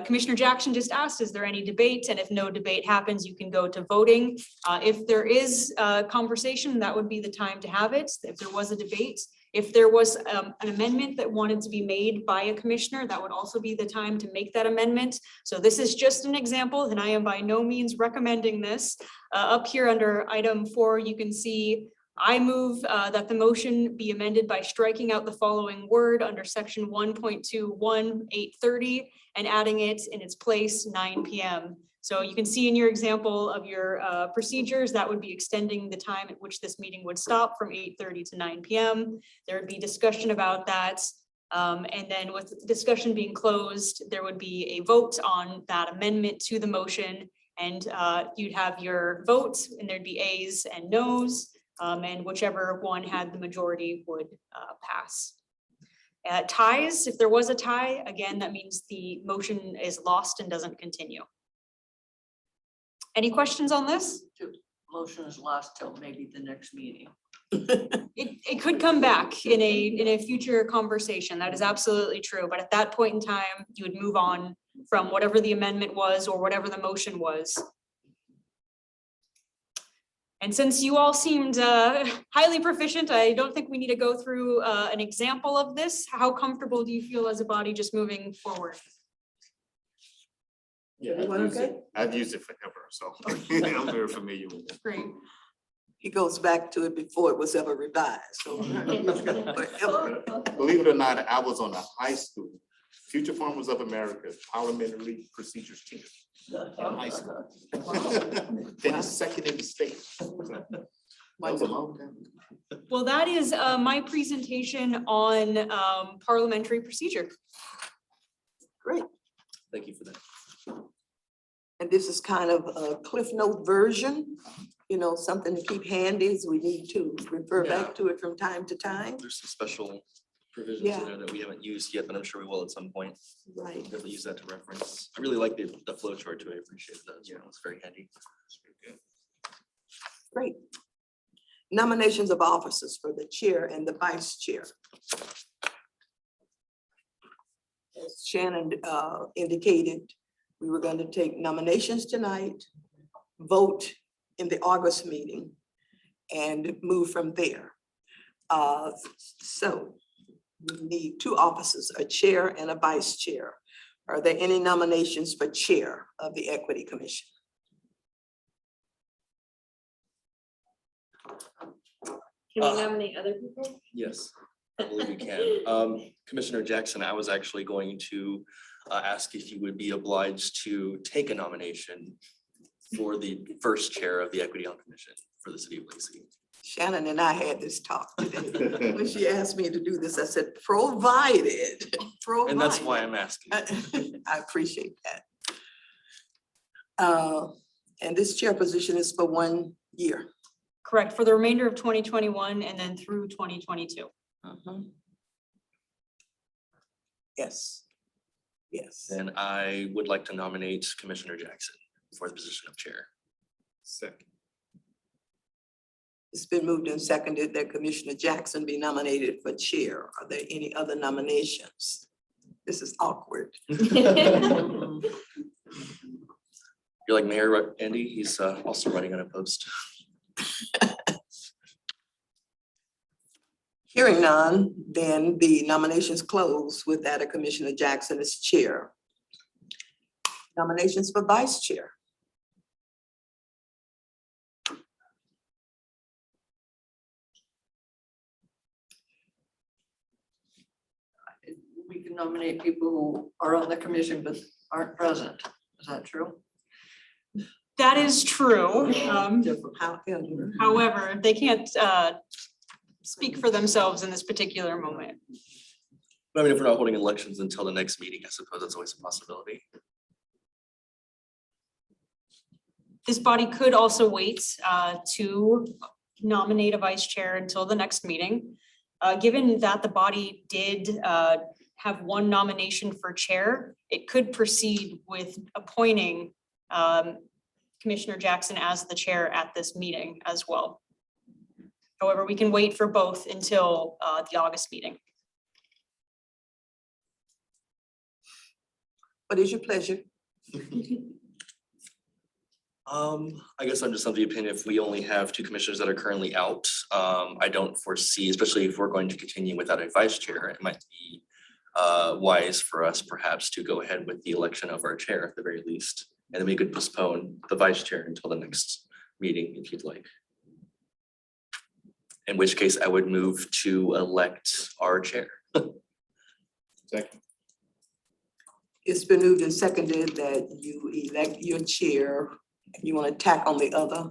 Commissioner Jackson just asked, is there any debate? And if no debate happens, you can go to voting. If there is a conversation, that would be the time to have it. If there was a debate, If there was an amendment that wanted to be made by a commissioner, that would also be the time to make that amendment. So this is just an example, and I am by no means recommending this. Up here under item 4, you can see I move that the motion be amended by striking out the following word under section 1.21.830 and adding it in its place 9 p.m. So you can see in your example of your procedures, that would be extending the time at which this meeting would stop from 8:30 to 9 p.m. There would be discussion about that. And then with the discussion being closed, there would be a vote on that amendment to the motion. And you'd have your vote and there'd be ayes and noes. And whichever one had the majority would pass. Ties, if there was a tie, again, that means the motion is lost and doesn't continue. Any questions on this? Motion is lost till maybe the next meeting. It could come back in a future conversation. That is absolutely true. But at that point in time, you would move on from whatever the amendment was or whatever the motion was. And since you all seemed highly proficient, I don't think we need to go through an example of this. How comfortable do you feel as a body just moving forward? Yeah, I've used it forever, so I'm very familiar with it. Great. He goes back to it before it was ever revised, so. forever. Believe it or not, I was on a high school, Future Farmers of America Parliamentary Procedures team in high school. Finished second in the state. Mine's a long time. Well, that is my presentation on parliamentary procedure. Great. Thank you for that. And this is kind of a Cliff Note version, you know, something to keep handy as we need to refer back to it from time to time. There's some special provisions Yeah. in there that we haven't used yet, but I'm sure we will at some point. Right. Definitely use that to reference. I really like the flow chart too. I appreciate that. Yeah, it's very handy. Great. Nominations of officers for the chair and the vice chair. As Shannon indicated, we were going to take nominations tonight, vote in the August meeting, and move from there. So we need 2 officers, a chair and a vice chair. Are there any nominations for chair of the Equity Commission? Can we nominate other people? Yes, I believe you can. Commissioner Jackson, I was actually going to ask if you would be obliged to take a nomination for the first chair of the Equity Commission for the city of Lacey. Shannon and I had this talk today. When she asked me to do this, I said, provided. And that's why provided." I'm asking. I appreciate that. And this chair position is for 1 year. Correct, for the remainder of 2021 and then through 2022. Yes. Yes. And I would like to nominate Commissioner Jackson for the position of chair. Second. It's been moved and seconded that Commissioner Jackson be nominated for chair. Are there any other nominations? This is awkward. You're like Mayor Andy, he's also running unopposed. Hearing none, then the nominations close with that of Commissioner Jackson as chair. Nominations for vice chair. We can nominate people who are on the commission but aren't present. Is that true? That is true. However, However, they can't speak for themselves in this particular moment. But I mean, if we're not holding elections until the next meeting, I suppose that's always a possibility. This body could also wait to nominate a vice chair until the next meeting. Given that the body did have 1 nomination for chair, it could proceed with appointing Commissioner Jackson as the chair at this meeting as well. However, we can wait for both until the August meeting. what is your pleasure? I guess I'm just of the opinion if we only have two commissioners that are currently out, I don't foresee, especially if we're going to continue without a vice chair, it might be wise for us perhaps to go ahead with the election of our chair at the very least. And then we could postpone the vice chair until the next meeting if you'd like. In which case I would move to elect our chair. Second. It's been moved and seconded that you elect your chair. You want to tack on the other,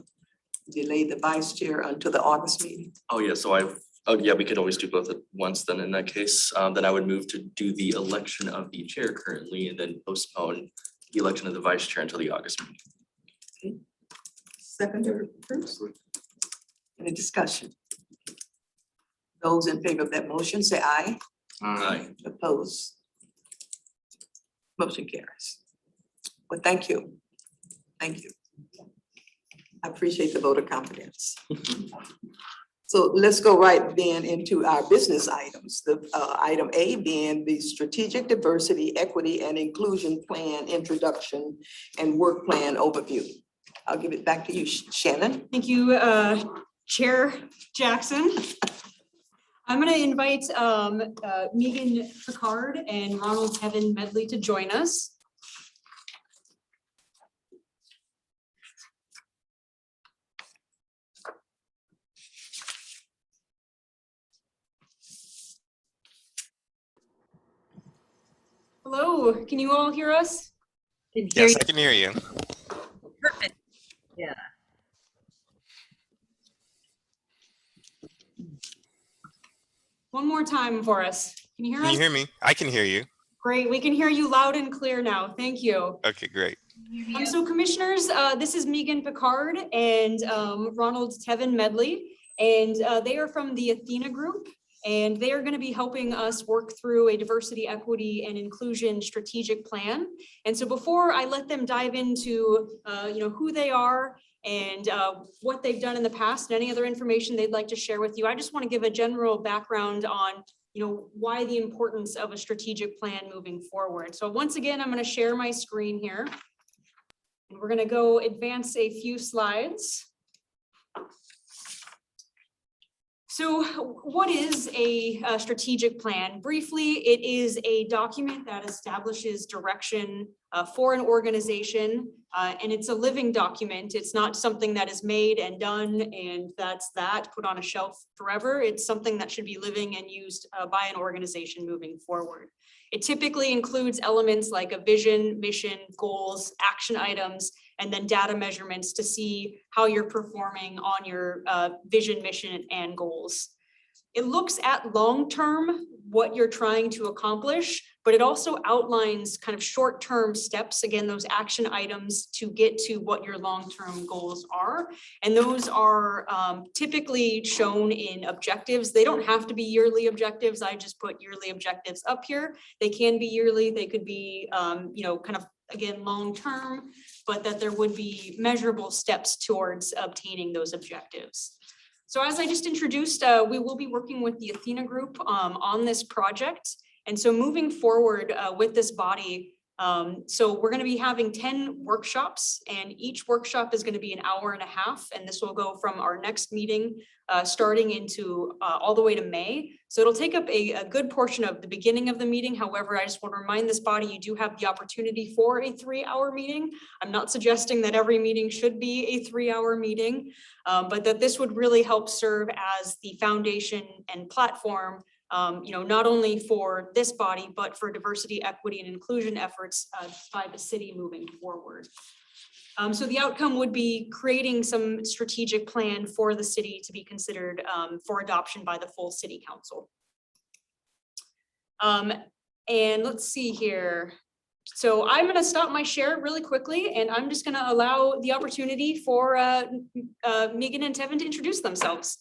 delay the vice chair until the August meeting. Oh, yeah, so oh, yeah, we could always do both at once then in that case. Then I would move to do the election of the chair currently and then postpone the election of the vice chair until the August meeting. Seconder, Bruce. Any discussion? Those in favor of that motion, say aye. Aye. Opposed? Motion carries. Well, thank you. Thank you. I appreciate the vote of confidence. So let's go right then into our business items. The item A being the Strategic Diversity, Equity, and Inclusion Plan Introduction and Work Plan Overview. I'll give it back to you, Shannon. Thank you, Chair Jackson. I'm going to invite Megan Picard and Ronald Kevin Medley to join us. Hello, can you all hear us? Yes, I can hear you. Perfect. Yeah. One more time for us. Can you hear Can you us? hear me? I can hear you. Great, we can hear you loud and clear now. Thank you. Okay, great. So commissioners, this is Megan Picard and Ronald Tevin Medley, and they are from the Athena Group, and they are going to be helping us work through a diversity, equity, and inclusion strategic plan. And so before I let them dive into who they are and what they've done in the past and any other information they'd like to share with you, I just want to give a general background on why the importance of a strategic plan moving forward. So once again, I'm going to share my screen here. And we're going to go advance a few slides. So what is a strategic plan? Briefly, it is a document that establishes direction for an organization, and it's a living document. It's not something that is made and done and that's put on a shelf forever. It's something that should be living and used by an organization moving forward. It typically includes elements like a vision, mission, goals, action items, and then data measurements to see how you're performing on your vision, mission, and goals. It looks at long-term what you're trying to accomplish, but it also outlines kind of short-term steps, again, those action items to get to what your long-term goals are. And those are typically shown in objectives. They don't have to be yearly objectives. I just put yearly objectives up here. They can be yearly. They could be, kind of, again, long-term, but that there would be measurable steps towards obtaining those objectives. So as I just introduced, we will be working with the Athena Group on this project. And so moving forward with this body, so we're going to be having 10 workshops, and each workshop is going to be an hour and a half. And this will go from our next meeting starting into all the way to May. So it'll take up a good portion of the beginning of the meeting. However, I just want to remind this body, you do have the opportunity for a 3-hour meeting. I'm not suggesting that every meeting should be a 3-hour meeting, but that this would really help serve as the foundation and platform, not only for this body, but for diversity, equity, and inclusion efforts by the city moving forward. So the outcome would be creating some strategic plan for the city to be considered for adoption by the full city council. And let's see here. So I'm going to stop my share really quickly, and I'm just going to allow the opportunity for Megan and Tevin to introduce themselves.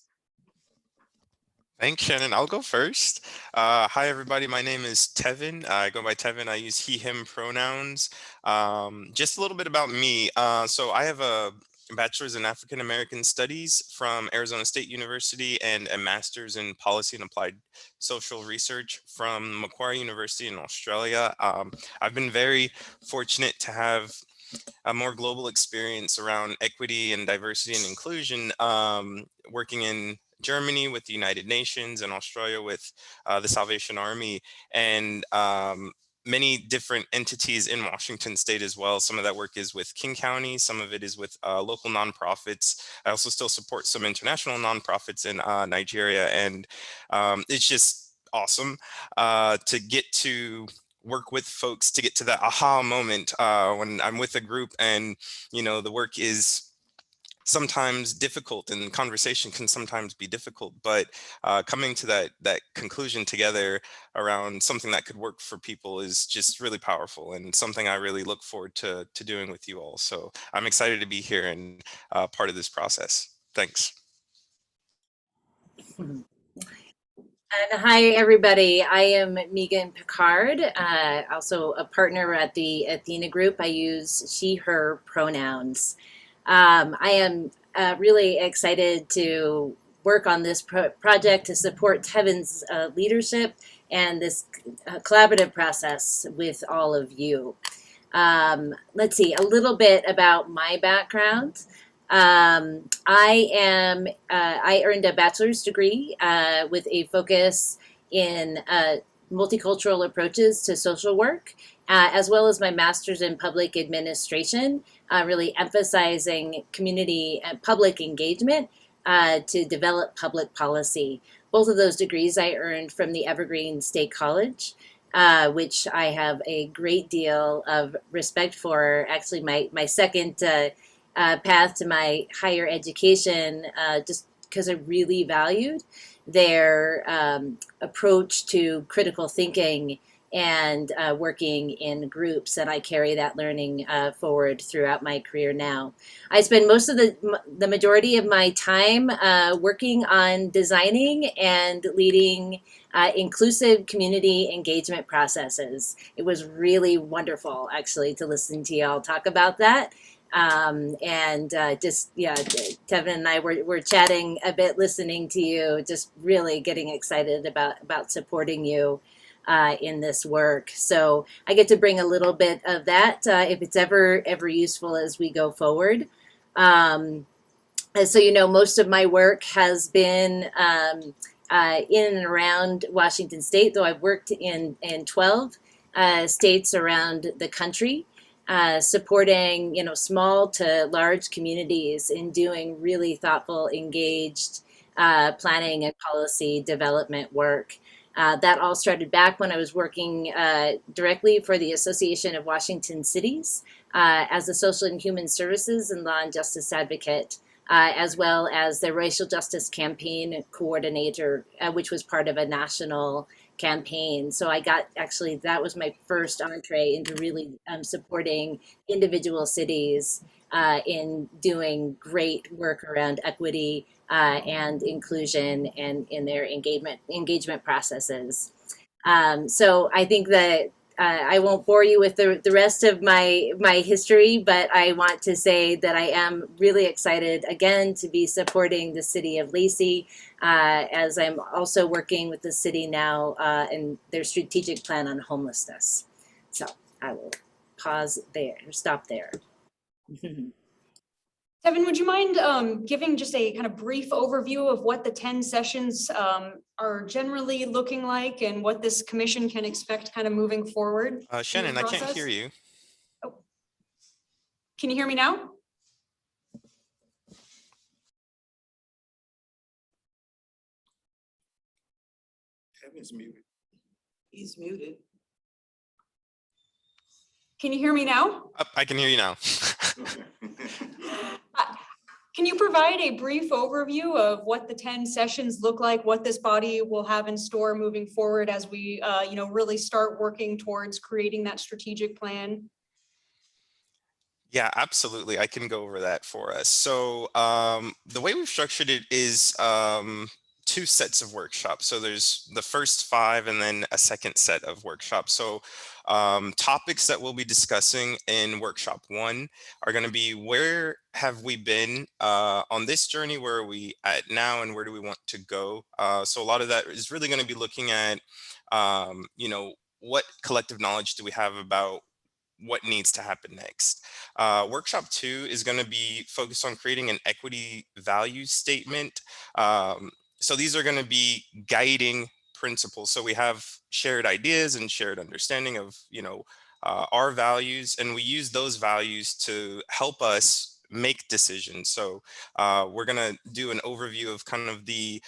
Thanks, Shannon. I'll go first. Hi, everybody. My name is Tevin. I go by Tevin. I use he, him pronouns. Just a little bit about me. So I have a bachelor's in African American Studies from Arizona State University and a master's in Policy and Applied Social Research from Macquarie University in Australia. I've been very fortunate to have a more global experience around equity and diversity and inclusion, working in Germany with the United Nations and Australia with the Salvation Army, and many different entities in Washington state as well. Some of that work is with King County, some of it is with local nonprofits. I also still support some international nonprofits in Nigeria, and it's just awesome to get to work with folks to get to that aha moment when I'm with a group and, you know, the work is sometimes difficult and conversation can sometimes be difficult, but coming to that conclusion together around something that could work for people is just really powerful and something I really look forward to doing with you all. So I'm excited to be here and part of this process. Thanks. And hi, everybody. I am Megan Picard, also a partner at the Athena Group. I use she, her pronouns. I am really excited to work on this project to support Tevin's leadership and this collaborative process with all of you. Let's see, a little bit about my background. I earned a bachelor's degree with a focus in multicultural approaches to social work, as well as my master's in public administration, really emphasizing community and public engagement to develop public policy. Both of those degrees I earned from the Evergreen State College. Which I have a great deal of respect for. Actually, my second path to my higher education, just because I really valued their approach to critical thinking and working in groups, and I carry that learning forward throughout my career now. I spend most of the majority of my time working on designing and leading inclusive community engagement processes. It was really wonderful, actually, to listen to y'all talk about that. Tevin and I were chatting a bit, listening to you, just really getting excited about supporting you in this work. So I get to bring a little bit of that if it's ever useful as we go forward. And so, you know, most of my work has been in and around Washington State, though I've worked in 12 states around the country. Supporting, you know, small to large communities in doing really thoughtful, engaged planning and policy development work. That all started back when I was working directly for the Association of Washington Cities as a social and human services and law and justice advocate, as well as the racial justice campaign coordinator, which was part of a national campaign. So I got, actually, that was my first entree into really supporting individual cities in doing great work around equity and inclusion and in their engagement processes. So I think that I won't bore you with the rest of my history, but I want to say that I am really excited again to be supporting the city of Lacey, as I'm also working with the city now in their strategic plan on homelessness. So I will pause there, stop there. Kevin, would you mind giving just a kind of brief overview of what the 10 sessions are generally looking like and what this commission can expect kind of moving forward? Shannon, I can't hear you. Oh. Can you hear me now? Kevin's muted. He's muted. Can you hear me now? I can hear you now. Can you provide a brief overview of what the 10 sessions look like, what this body will have in store moving forward as we really start working towards creating that strategic plan? Yeah, absolutely. I can go over that for us. So the way we've structured it is 2 sets of workshops. So there's the first 5 and then a second set of workshops. So topics that we'll be discussing in workshop 1 are going to be, where have we been on this journey? Where are we at now, and where do we want to go? So a lot of that is really going to be looking at, what collective knowledge do we have about what needs to happen next. Workshop 2 is going to be focused on creating an equity value statement. So these are going to be guiding principles. So we have shared ideas and shared understanding of, our values, and we use those values to help us make decisions. So we're going to do an overview of kind of the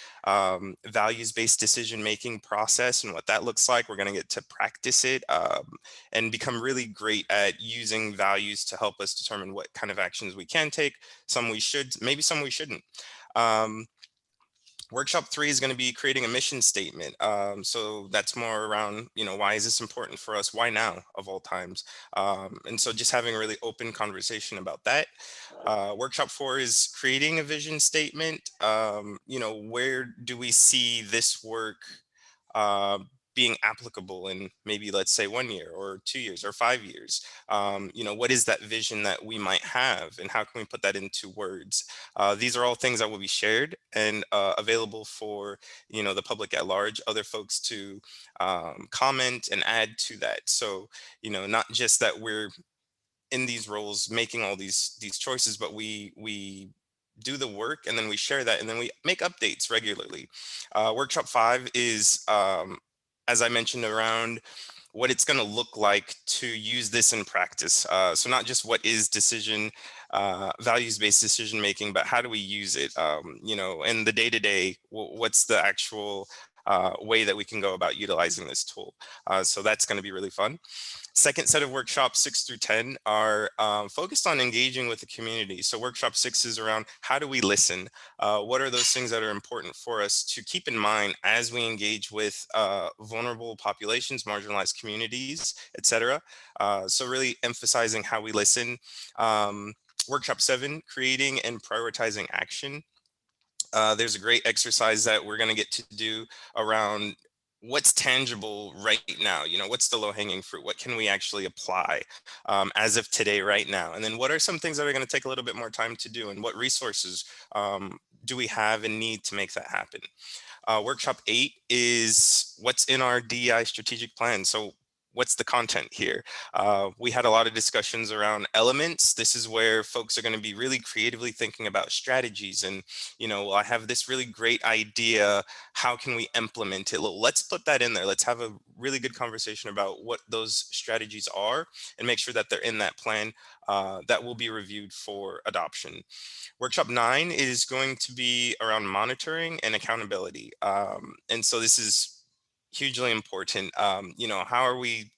values-based decision-making process and what that looks like. We're going to get to practice it and become really great at using values to help us determine what kind of actions we can take, some we should, maybe some we shouldn't. Workshop 3 is going to be creating a mission statement. So that's more around, why is this important for us? Why now of all times? And so just having a really open conversation about that. Workshop 4 is creating a vision statement. Where do we see this work being applicable in maybe, let's say, 1 year or 2 years or 5 years? What is that vision that we might have, and how can we put that into words? These are all things that will be shared and available for the public at large, other folks to comment and add to that. So not just that we're in these roles making all these choices, but we do the work and then we share that and then we make updates regularly. Workshop 5 is as I mentioned, around what it's going to look like to use this in practice. So not just what is values-based decision making, but how do we use it? In the day-to-day, what's the actual way that we can go about utilizing this tool? So that's going to be really fun. Second set of workshops 6 through 10 are focused on engaging with the community. So workshop 6 is around how do we listen? What are those things that are important for us to keep in mind as we engage with vulnerable populations, marginalized communities, etc. So really emphasizing how we listen. Workshop 7, creating and prioritizing action. There's a great exercise that we're going to get to do around what's tangible right now. What's the low-hanging fruit? What can we actually apply as of today, right now? And then what are some things that are going to take a little bit more time to do, and what resources do we have and need to make that happen? Workshop 8 is what's in our DEI strategic plan. So what's the content here? We had a lot of discussions around elements. This is where folks are going to be really creatively thinking about strategies and, I have this really great idea. How can we implement it? Let's put that in there. Let's have a really good conversation about what those strategies are and make sure that they're in that plan that will be reviewed for adoption. Workshop 9 is going to be around monitoring and accountability. And so this is hugely important. How are we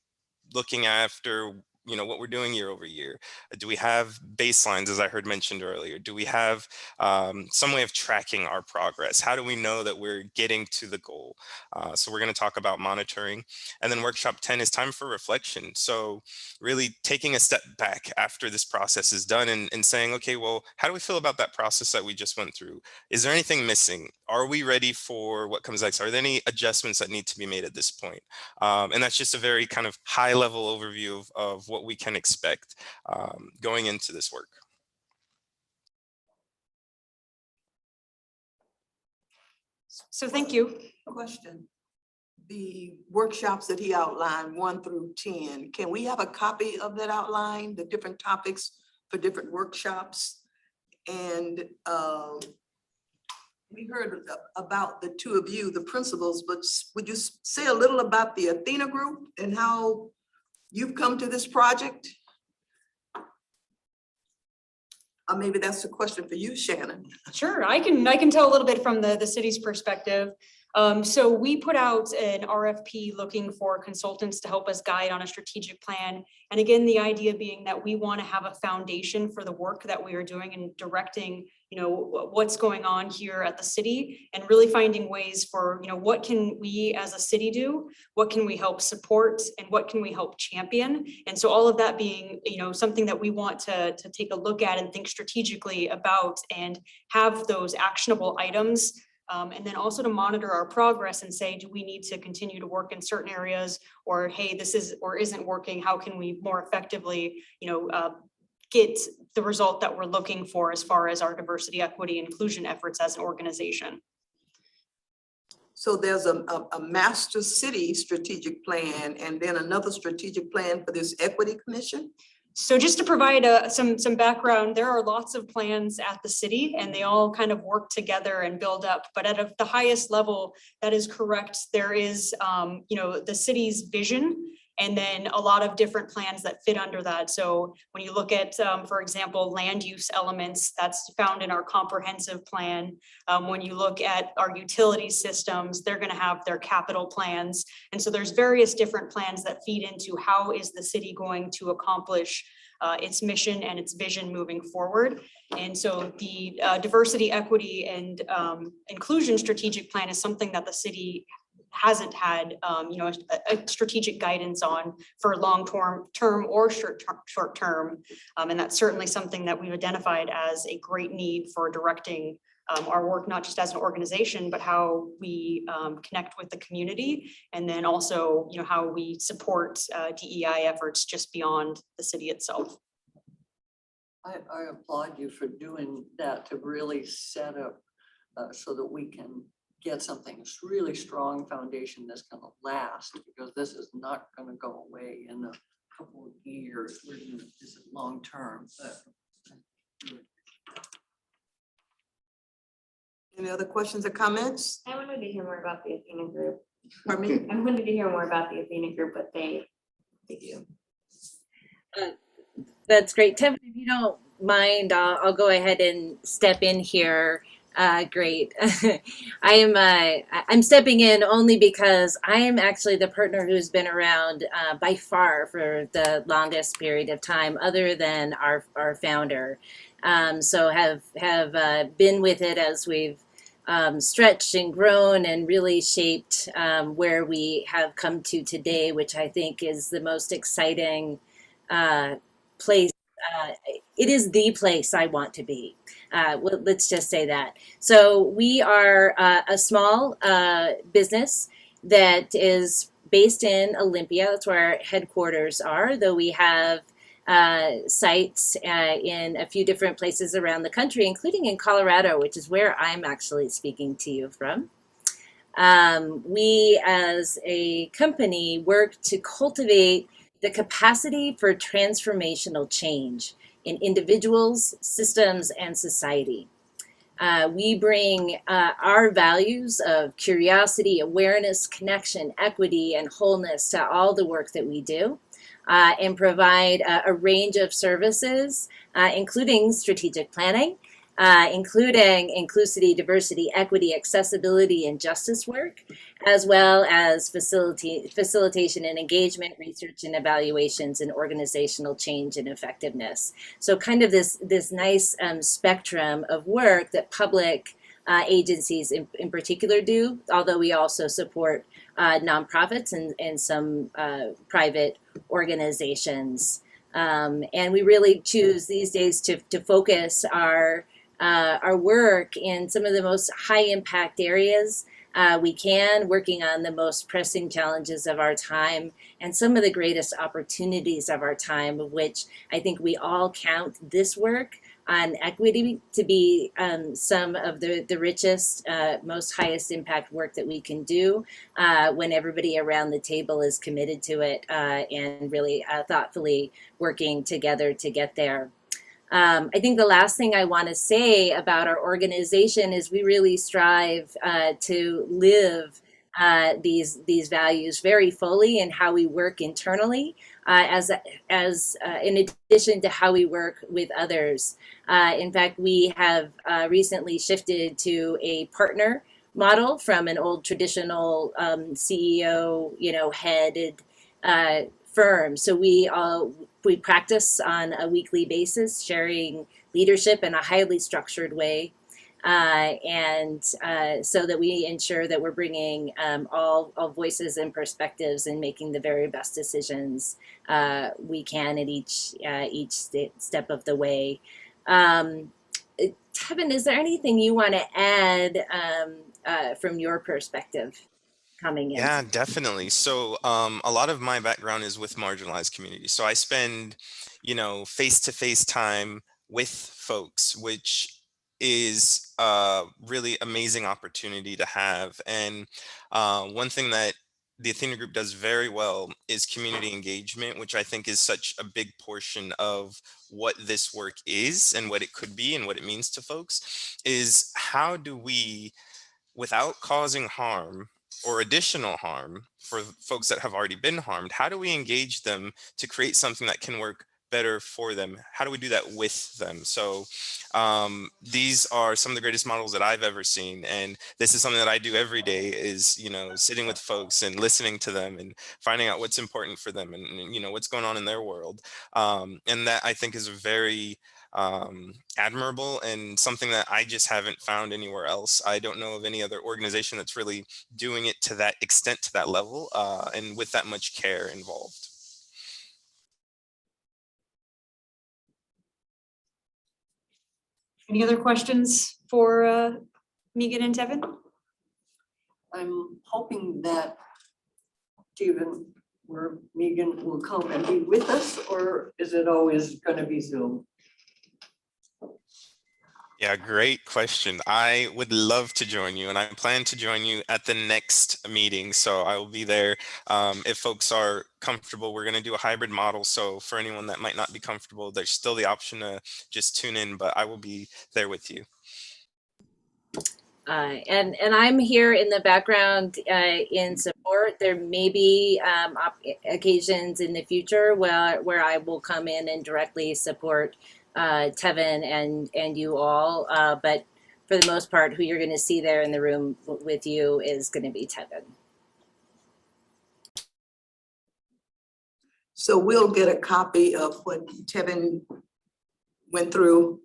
looking after what we're doing year over year? Do we have baselines, as I heard mentioned earlier? Do we have some way of tracking our progress? How do we know that we're getting to the goal? So we're going to talk about monitoring. And then workshop 10 is time for reflection. So really taking a step back after this process is done and saying, okay, well, how do we feel about that process that we just went through? Is there anything missing? Are we ready for what comes next? Are there any adjustments that need to be made at this point? And that's just a very kind of high level overview of what we can expect going into this work. So thank you. Question. The workshops that he outlined, 1 through 10, can we have a copy of that outline, the different topics for different workshops? And we heard about the two of you, the principals, but would you say a little about the Athena group and how you've come to this project? Maybe that's a question for you, Shannon. Sure, I can tell a little bit from the city's perspective. So we put out an RFP looking for consultants to help us guide on a strategic plan. And again, the idea being that we want to have a foundation for the work that we are doing and directing, what's going on here at the city, and really finding ways for, what can we as a city do? What can we help support, and what can we help champion? And so all of that being, something that we want to take a look at and think strategically about and have those actionable items. And then also to monitor our progress and say, do we need to continue to work in certain areas, or hey, this is or isn't working? How can we more effectively, get the result that we're looking for as far as our diversity, equity, inclusion efforts as an organization? So there's a master city strategic plan and then another strategic plan for this equity commission? So just to provide some background, there are lots of plans at the city and they all kind of work together and build up. But at the highest level, that is correct. There is, the city's vision and then a lot of different plans that fit under that. So when you look at, for example, land use elements, that's found in our comprehensive plan. When you look at our utility systems, they're going to have their capital plans. And so there's various different plans that feed into how is the city going to accomplish its mission and its vision moving forward. And so the diversity, equity, and inclusion strategic plan is something that the city hasn't had a strategic guidance on for long-term or short term. And that's certainly something that we've identified as a great need for directing our work, not just as an organization, but how we connect with the community, and then also how we support DEI efforts just beyond the city itself. I applaud you for doing that, to really set up so that we can get something that's really strong foundation that's going to last, because this is not going to go away in a couple of years. This is long term. Any other questions or comments? I wanted to hear more about the Athena group. Pardon me? I wanted to hear more about the Athena group, but they do. That's great. Tevin, if you don't mind, I'll go ahead and step in here. Great. I'm stepping in only because I am actually the partner who's been around by far for the longest period of time, other than our founder. So have been with it as we've stretched and grown and really shaped where we have come to today, which I think is the most exciting place. It is the place I want to be. Well, let's just say that. So we are a small business that is based in Olympia. That's where our headquarters are, though we have sites in a few different places around the country, including in Colorado, which is where I'm actually speaking to you from. We as a company work to cultivate the capacity for transformational change in individuals, systems, and society. We bring our values of curiosity, awareness, connection, equity, and wholeness to all the work that we do, and provide a range of services, including strategic planning, including inclusivity, diversity, equity, accessibility, and justice work, as well as facilitation and engagement, research and evaluations, and organizational change and effectiveness. So kind of this nice spectrum of work that public agencies in particular do, although we also support nonprofits and some private organizations. And we really choose these days to focus our work in some of the most high impact areas we can, working on the most pressing challenges of our time and some of the greatest opportunities of our time, of which I think we all count this work on equity to be some of the richest, most highest impact work that we can do when everybody around the table is committed to it and really thoughtfully working together to get there. I think the last thing I want to say about our organization is we really strive to live these values very fully in how we work internally, as in addition to how we work with others. In fact, we have recently shifted to a partner model from an old traditional CEO, headed firm. So we practice on a weekly basis, sharing leadership in a highly structured way, and so that we ensure that we're bringing all voices and perspectives and making the very best decisions we can at each step of the way. Tevin, is there anything you want to add from your perspective coming in? Yeah, definitely. So a lot of my background is with marginalized communities. So I spend, face-to-face time with folks, which is a really amazing opportunity to have. And one thing that the Athena Group does very well is community engagement, which I think is such a big portion of what this work is and what it could be and what it means to folks, is how do we, without causing harm or additional harm for folks that have already been harmed, how do we engage them to create something that can work better for them? How do we do that with them? So these are some of the greatest models that I've ever seen. And this is something that I do every day, is, you know, sitting with folks and listening to them and finding out what's important for them and you know, what's going on in their world. And that I think is a very admirable and something that I just haven't found anywhere else. I don't know of any other organization that's really doing it to that extent, to that level, and with that much care involved. Any other questions for Megan and Tevin? I'm hoping that Stephen or Megan will come and be with us, or is it always gonna be Zoom? Yeah, great question. I would love to join you, and I plan to join you at the next meeting. So I will be there. If folks are comfortable, we're going to do a hybrid model. So for anyone that might not be comfortable, there's still the option to just tune in, but I will be there with you. And I'm here in the background in support. There may be occasions in the future where I will come in and directly support Tevin and you all, but for the most part, who you're going to see there in the room with you is going to be Tevin. So we'll get a copy of what Tevin went through,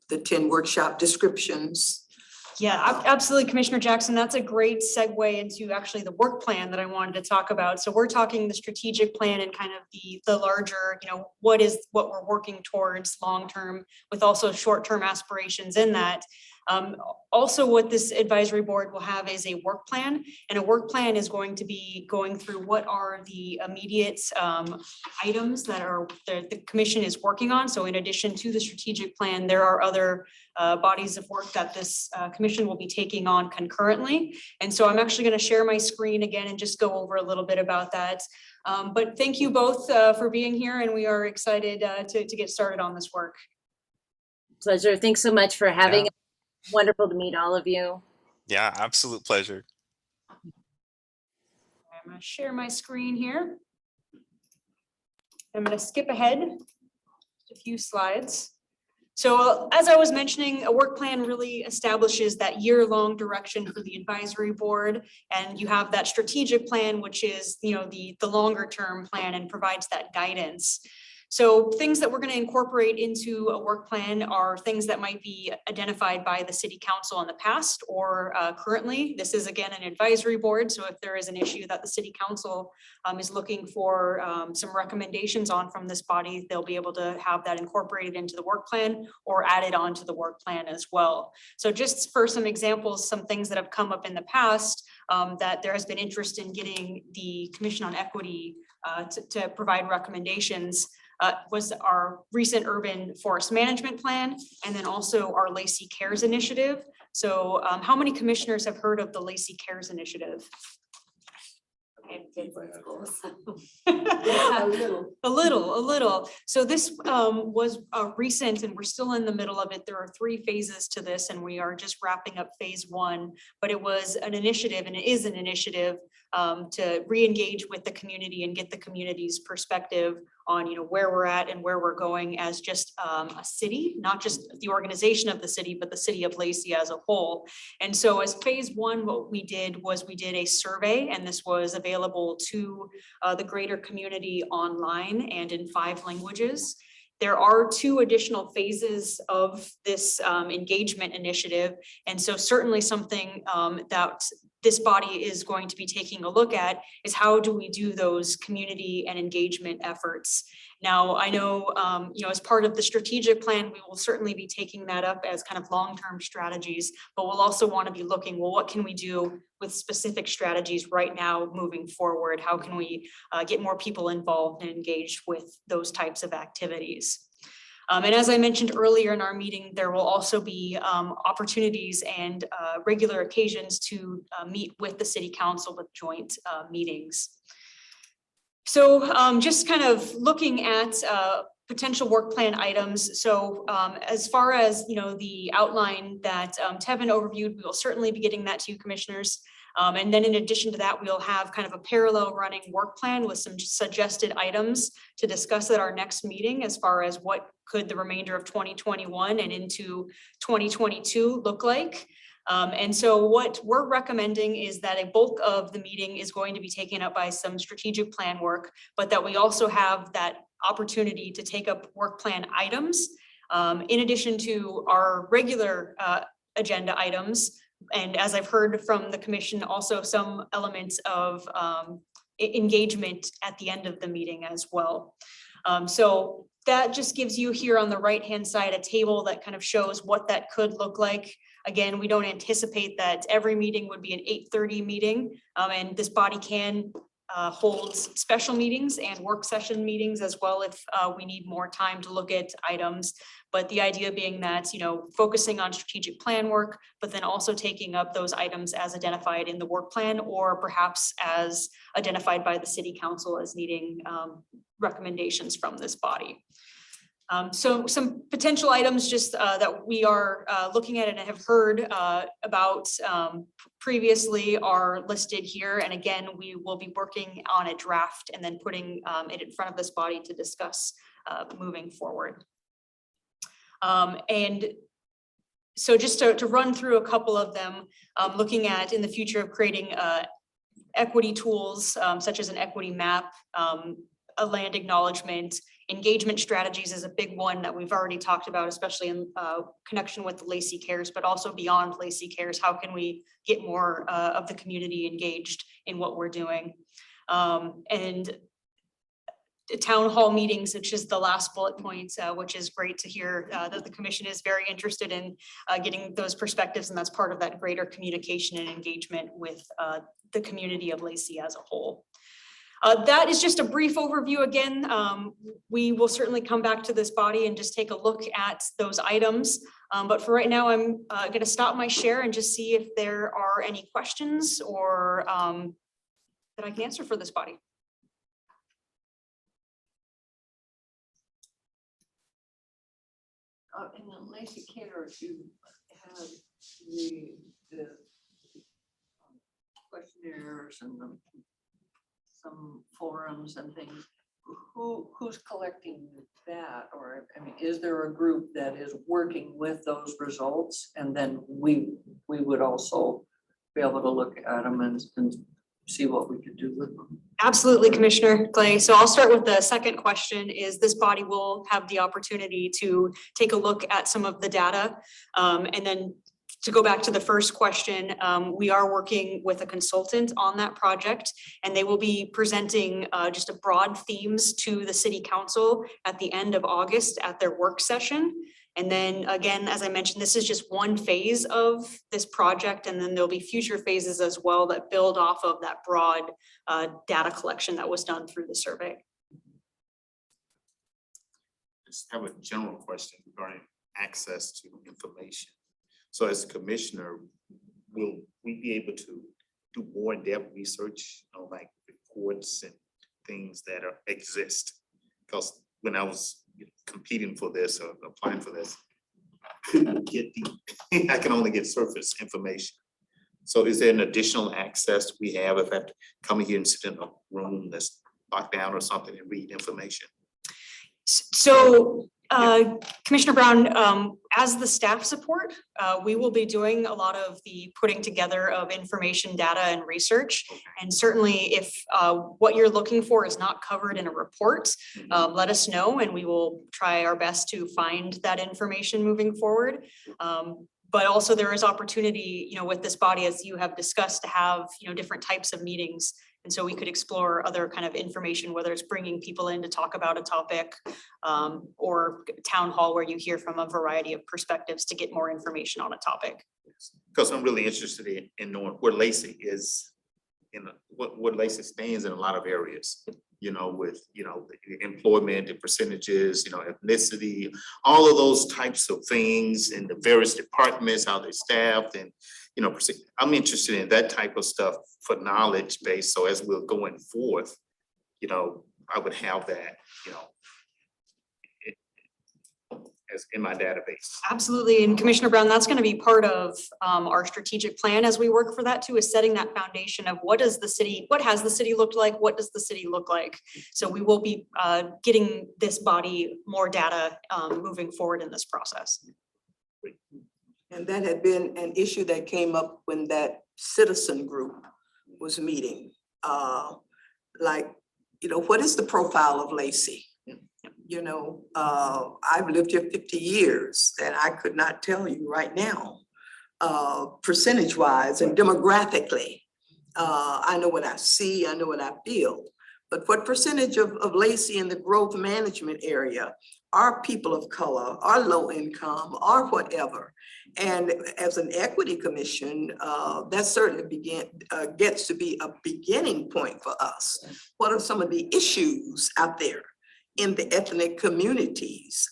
the 10 workshop descriptions. Yeah, absolutely, Commissioner Jackson. That's a great segue into actually the work plan that I wanted to talk about. So we're talking the strategic plan and kind of the larger, you know, what we're working towards long-term, with also short-term aspirations in that. Also, what this advisory board will have is a work plan, and a work plan is going to be going through what are the immediate items that are the commission is working on. So in addition to the strategic plan, there are other bodies of work that this commission will be taking on concurrently. And so I'm actually going to share my screen again and just go over a little bit about that. But thank you both for being here, and we are excited to get started on this work. Pleasure. Thanks so much for having us. Wonderful to meet all of you. Yeah, absolute pleasure. I'm going to share my screen here. I'm going to skip ahead just a few slides. So as I was mentioning, a work plan really establishes that year-long direction for the advisory board, and you have that strategic plan, which is, you know, the longer-term plan and provides that guidance. So things that we're going to incorporate into a work plan are things that might be identified by the city council in the past or currently. This is again an advisory board, so if there is an issue that the city council is looking for some recommendations on from this body, they'll be able to have that incorporated into the work plan or added on to the work plan as well. So just for some examples, some things that have come up in the past that there has been interest in getting the Commission on Equity to provide recommendations. Was our recent urban forest management plan, and then also our Lacey Cares initiative. So how many commissioners have heard of the Lacey Cares initiative? Okay, a little. So this was recent, and we're still in the middle of it. There are 3 phases to this, and we are just wrapping up phase 1, but it was an initiative, and it is an initiative to re-engage with the community and get the community's perspective on, you know, where we're at and where we're going as just a city, not just the organization of the city, but the city of Lacey as a whole. And so as phase 1, what we did was we did a survey, and this was available to the greater community online and in 5 languages. There are 2 additional phases of this engagement initiative. And so certainly something that this body is going to be taking a look at is how do we do those community and engagement efforts. Now, I know, you know, as part of the strategic plan, we will certainly be taking that up as kind of long-term strategies, but we'll also want to be looking, well, what can we do with specific strategies right now moving forward? How can we get more people involved and engaged with those types of activities? And as I mentioned earlier in our meeting, there will also be opportunities and regular occasions to meet with the city council with joint meetings. So just kind of looking at potential work plan items. So as far as, the outline that Tevin overviewed, we will certainly be getting that to you, commissioners. And then in addition to that, we'll have kind of a parallel running work plan with some suggested items to discuss at our next meeting as far as what could the remainder of 2021 and into 2022 look like. And so what we're recommending is that a bulk of the meeting is going to be taken up by some strategic plan work, but that we also have that opportunity to take up work plan items in addition to our regular agenda items. And as I've heard from the commission, also some elements of engagement at the end of the meeting as well. So that just gives you here on the right-hand side a table that kind of shows what that could look like. Again, we don't anticipate that every meeting would be an 8:30 meeting, and this body can hold special meetings and work session meetings as well if we need more time to look at items. But the idea being that, focusing on strategic plan work, but then also taking up those items as identified in the work plan or perhaps as identified by the city council as needing recommendations from this body. So some potential items just that we are looking at and have heard about previously are listed here. And again, we will be working on a draft and then putting it in front of this body to discuss moving forward. And so just to run through a couple of them, looking at in the future of creating equity tools such as an equity map, a land acknowledgement. Engagement strategies is a big one that we've already talked about, especially in connection with the Lacey Cares, but also beyond Lacey Cares. How can we get more of the community engaged in what we're doing? And town hall meetings, which is the last bullet point, which is great to hear that the commission is very interested in getting those perspectives, and that's part of that greater communication and engagement with the community of Lacey as a whole. That is just a brief overview. Again, we will certainly come back to this body and just take a look at those items. But for right now, I'm going to stop my share and just see if there are any questions or that I can answer for this body. In the Lacey Cares, you had the questionnaires and some forums and things. Who's collecting that? Or, I mean, is there a group that is working with those results? And then we would also be able to look at them and see what we could do with them. Absolutely, Commissioner Clay. So I'll start with the second question. Is this body will have the opportunity to take a look at some of the data. And then to go back to the first question, we are working with a consultant on that project, and they will be presenting just a broad themes to the city council at the end of August at their work session. And then again, as I mentioned, this is just one phase of this project, and then there'll be future phases as well that build off of that broad data collection that was done through the survey. Just have a general question regarding access to information. So as a commissioner, will we be able to do more in-depth research on like reports and things that exist? Because when I was competing for this or applying for this, I couldn't get I can only get surface information. So is there an additional access we have if I have to come here and sit in a room that's locked down or something and read information? So Commissioner Brown, as the staff support, we will be doing a lot of the putting together of information, data, and research. And certainly if what you're looking for is not covered in a report, let us know and we will try our best to find that information moving forward. But also there is opportunity, with this body, as you have discussed, to have, different types of meetings. And so we could explore other kind of information, whether it's bringing people in to talk about a topic or town hall where you hear from a variety of perspectives to get more information on a topic. Because I'm really interested in knowing where Lacey is in what Lacey stands in a lot of areas, with, the employment, the percentages, ethnicity, all of those types of things in the various departments, how they're staffed and, I'm interested in that type of stuff for knowledge base. So as we're going forth, I would have that, as in my database. Absolutely. And Commissioner Brown, that's going to be part of our strategic plan as we work for that too, is setting that foundation of what has the city looked like? What does the city look like? So we will be getting this body more data moving forward in this process. And that had been an issue that came up when that citizen group was meeting. What is the profile of Lacey? I've lived here 50 years and I could not tell you right now, percentage wise and demographically. I know what I see, I know what I feel, but what percentage of Lacey in the growth management area are people of color, are low income, or whatever. And as an equity commission, that certainly gets to be a beginning point for us. What are some of the issues out there in the ethnic communities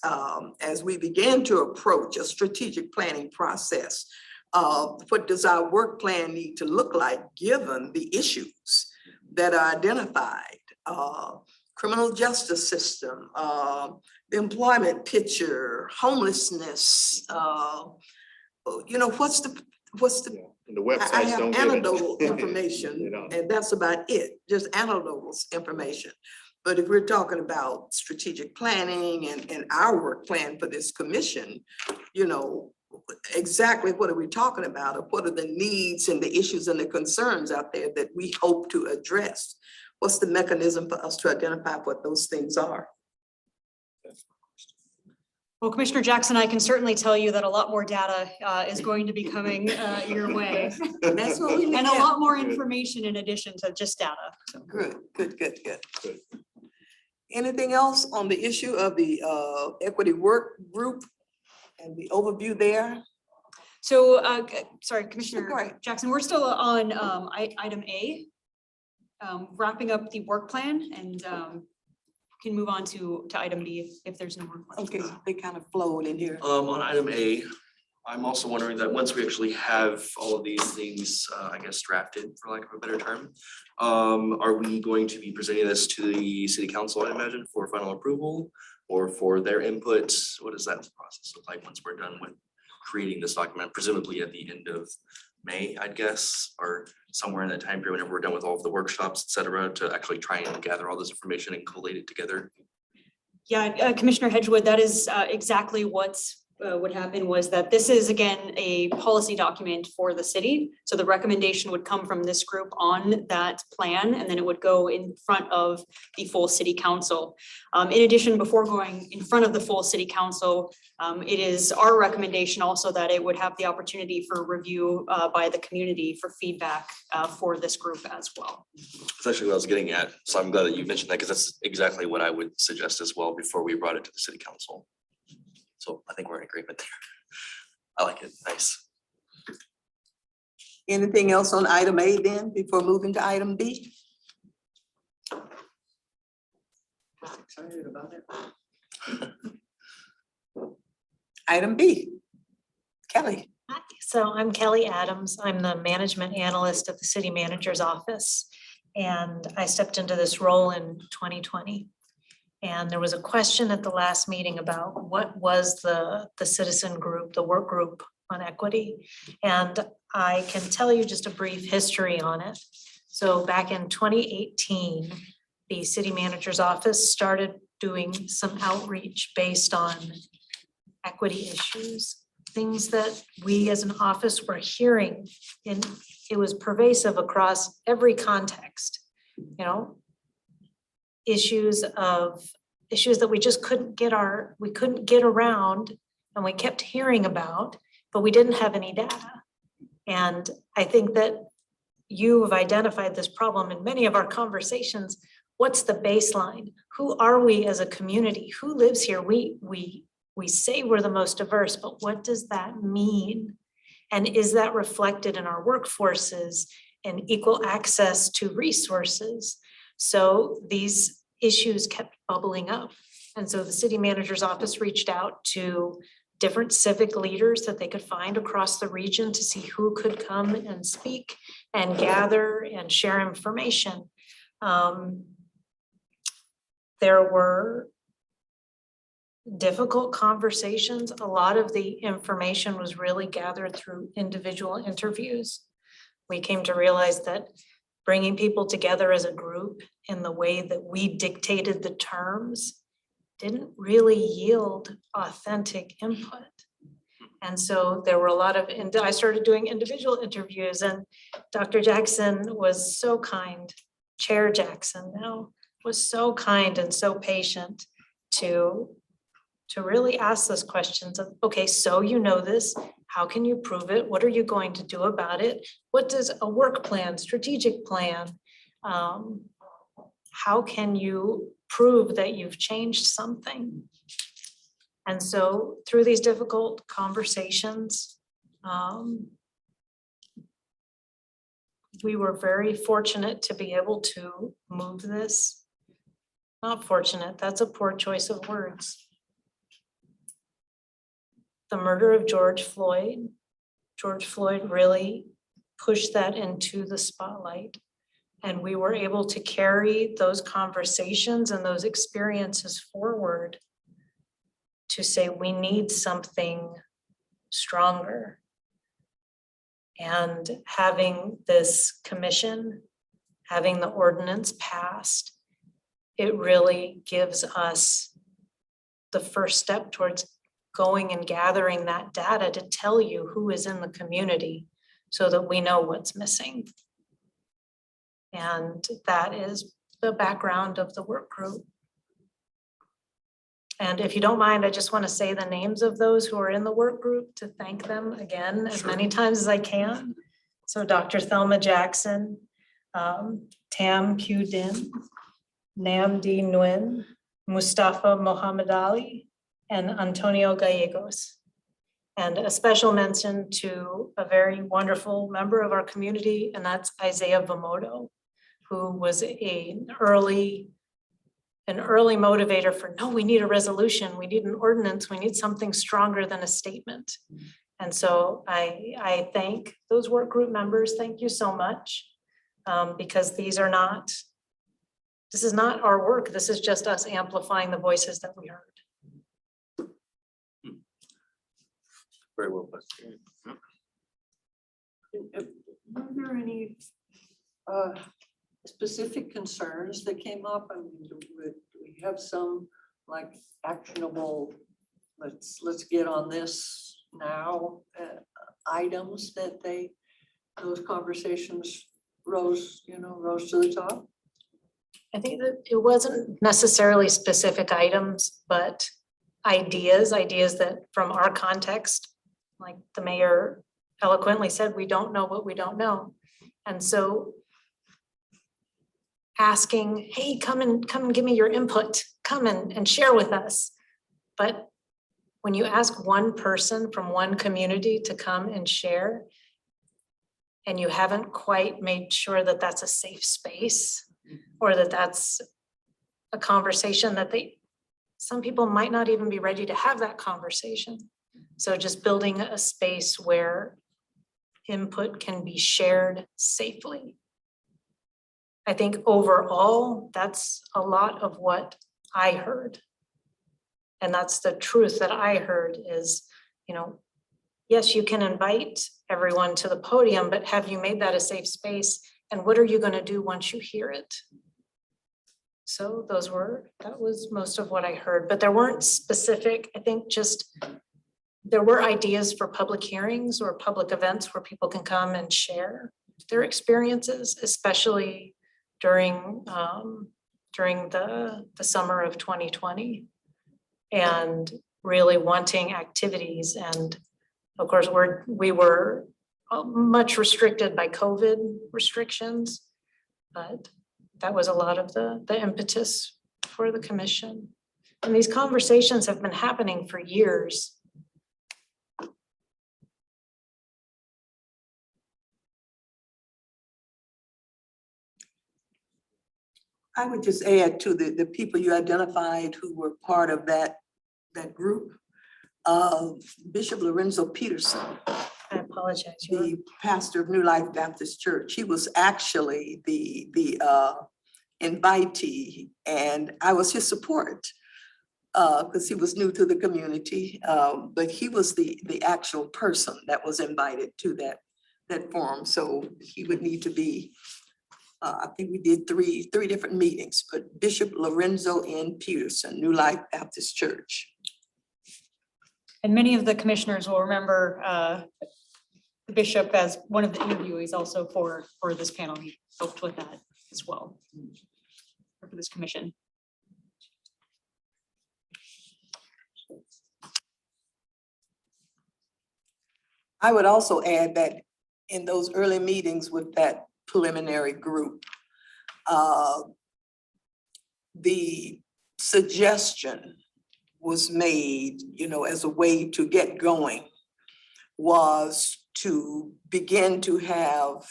as we begin to approach a strategic planning process? What does our work plan need to look like given the issues that are identified? Criminal justice system, the employment picture, homelessness, what's the And the I websites have don't give it. anecdotal information, and that's about it, just anecdotal information. But if we're talking about strategic planning and our work plan for this commission, exactly what are we talking about? Or what are the needs and the issues and the concerns out there that we hope to address? What's the mechanism for us to identify what those things are? Well, Commissioner Jackson, I can certainly tell you that a lot more data is going to be coming your way. That's what we need. And a lot more information in addition to just data. Good. Anything else on the issue of the equity work group and the overview there? So, sorry, Go Commissioner ahead. Jackson, we're still on item A, wrapping up the work plan, and can move on to item B if there's no more questions. Okay, they kind of flowed in here. On item A, I'm also wondering that once we actually have all of these things, I guess drafted, for lack of a better term, are we going to be presenting this to the city council, I imagine, for final approval or for their input? What does that process look like once we're done with creating this document, presumably at the end of May, I'd guess, or somewhere in that time period, whenever we're done with all of the workshops, et cetera, to actually try and gather all this information and collate it together? Yeah, Commissioner Hedgewood, that is exactly what would happen, was that this is again a policy document for the city. So the recommendation would come from this group on that plan, and then it would go in front of the full city council. In addition, before going in front of the full city council, it is our recommendation also that it would have the opportunity for review by the community for feedback for this group as well. That's actually what I was getting at. So I'm glad that you mentioned that, because that's exactly what I would suggest as well before we brought it to the city council. So I think we're in agreement there. I like it. Nice. Anything else on item A then before moving to item B? Excited about it. Item B. Kelly. Hi, so I'm Kelly Adams. I'm the management analyst at the city manager's office. And I stepped into this role in 2020. And there was a question at the last meeting about what was the citizen group, the work group on equity. And I can tell you just a brief history on it. So back in 2018, the city manager's office started doing some outreach based on equity issues, things that we as an office were hearing, and it was pervasive across every context, issues that we just couldn't get around, and we kept hearing about, but we didn't have any data. And I think that you have identified this problem in many of our conversations. What's the baseline? Who are we as a community? Who lives here? We say we're the most diverse, but what does that mean? And is that reflected in our workforces and equal access to resources. So these issues kept bubbling up. And so the city manager's office reached out to different civic leaders that they could find across the region to see who could come and speak and gather and share information. There were difficult conversations. A lot of the information was really gathered through individual interviews. We came to realize that bringing people together as a group in the way that we dictated the terms didn't really yield authentic input. And so there were a lot of, and I started doing individual interviews, and Dr. Jackson was so kind, Chair Jackson now, was so kind and so patient to really ask those questions of, okay, so you know this, how can you prove it? What are you going to do about it? What does a work plan, strategic plan, how can you prove that you've changed something? And so through these difficult conversations, we were very fortunate to be able to move this. Not fortunate, that's a poor choice of words. The murder of George Floyd really pushed that into the spotlight. And we were able to carry those conversations and those experiences forward to say we need something stronger. And having this commission, having the ordinance passed, it really gives us the first step towards going and gathering that data to tell you who is in the community so that we know what's missing. And that is the background of the work group. And if you don't mind, I just want to say the names of those who are in the work group to thank them again as many times as I can. So Dr. Thelma Jackson, Tam Q Din, Nam D Nguyen, Mustafa Mohammed Ali, and Antonio Gallegos. And a special mention to a very wonderful member of our community, and that's Isaiah Vamoto, who was an early motivator for, no, we need a resolution, we need an ordinance, we need something stronger than a statement. And so I thank those work group members, thank you so much, because this is not our work, this is just us amplifying the voices that we heard. Very well put. Were there any specific concerns that came up? I mean, do we have some like actionable, let's get on this now items that those conversations rose to the top? I think that it wasn't necessarily specific items, but ideas that from our context, like the mayor eloquently said, we don't know what we don't know. And so asking, hey, come and give me your input, come and share with us. But when you ask one person from one community to come and share, and you haven't quite made sure that that's a safe space, or that that's a conversation that some people might not even be ready to have that conversation. So just building a space where input can be shared safely. I think overall, that's a lot of what I heard. And that's the truth that I heard is, yes, you can invite everyone to the podium, but have you made that a safe space? And what are you going to do once you hear it? So that was most of what I heard, but there weren't specific, I think there were ideas for public hearings or public events where people can come and share their experiences, especially during the summer of 2020, and really wanting activities. And of course, we were much restricted by COVID restrictions, but that was a lot of the impetus for the commission. And these conversations have been happening for years. I would just add to the people you identified who were part of that group. Bishop Lorenzo Peterson, I apologize. You're- the pastor of New Life Baptist Church, he was actually the invitee, and I was his support because he was new to the community, but he was the actual person that was invited to that forum. So he would need to be. I think we did three different meetings, but Bishop Lorenzo N. Peterson, New Life Baptist Church. And many of the commissioners will remember the bishop as one of the interviewees also for this panel. He helped with that as well for this commission. I would also add that in those early meetings with that preliminary group, the suggestion was made, as a way to get going, was to begin to have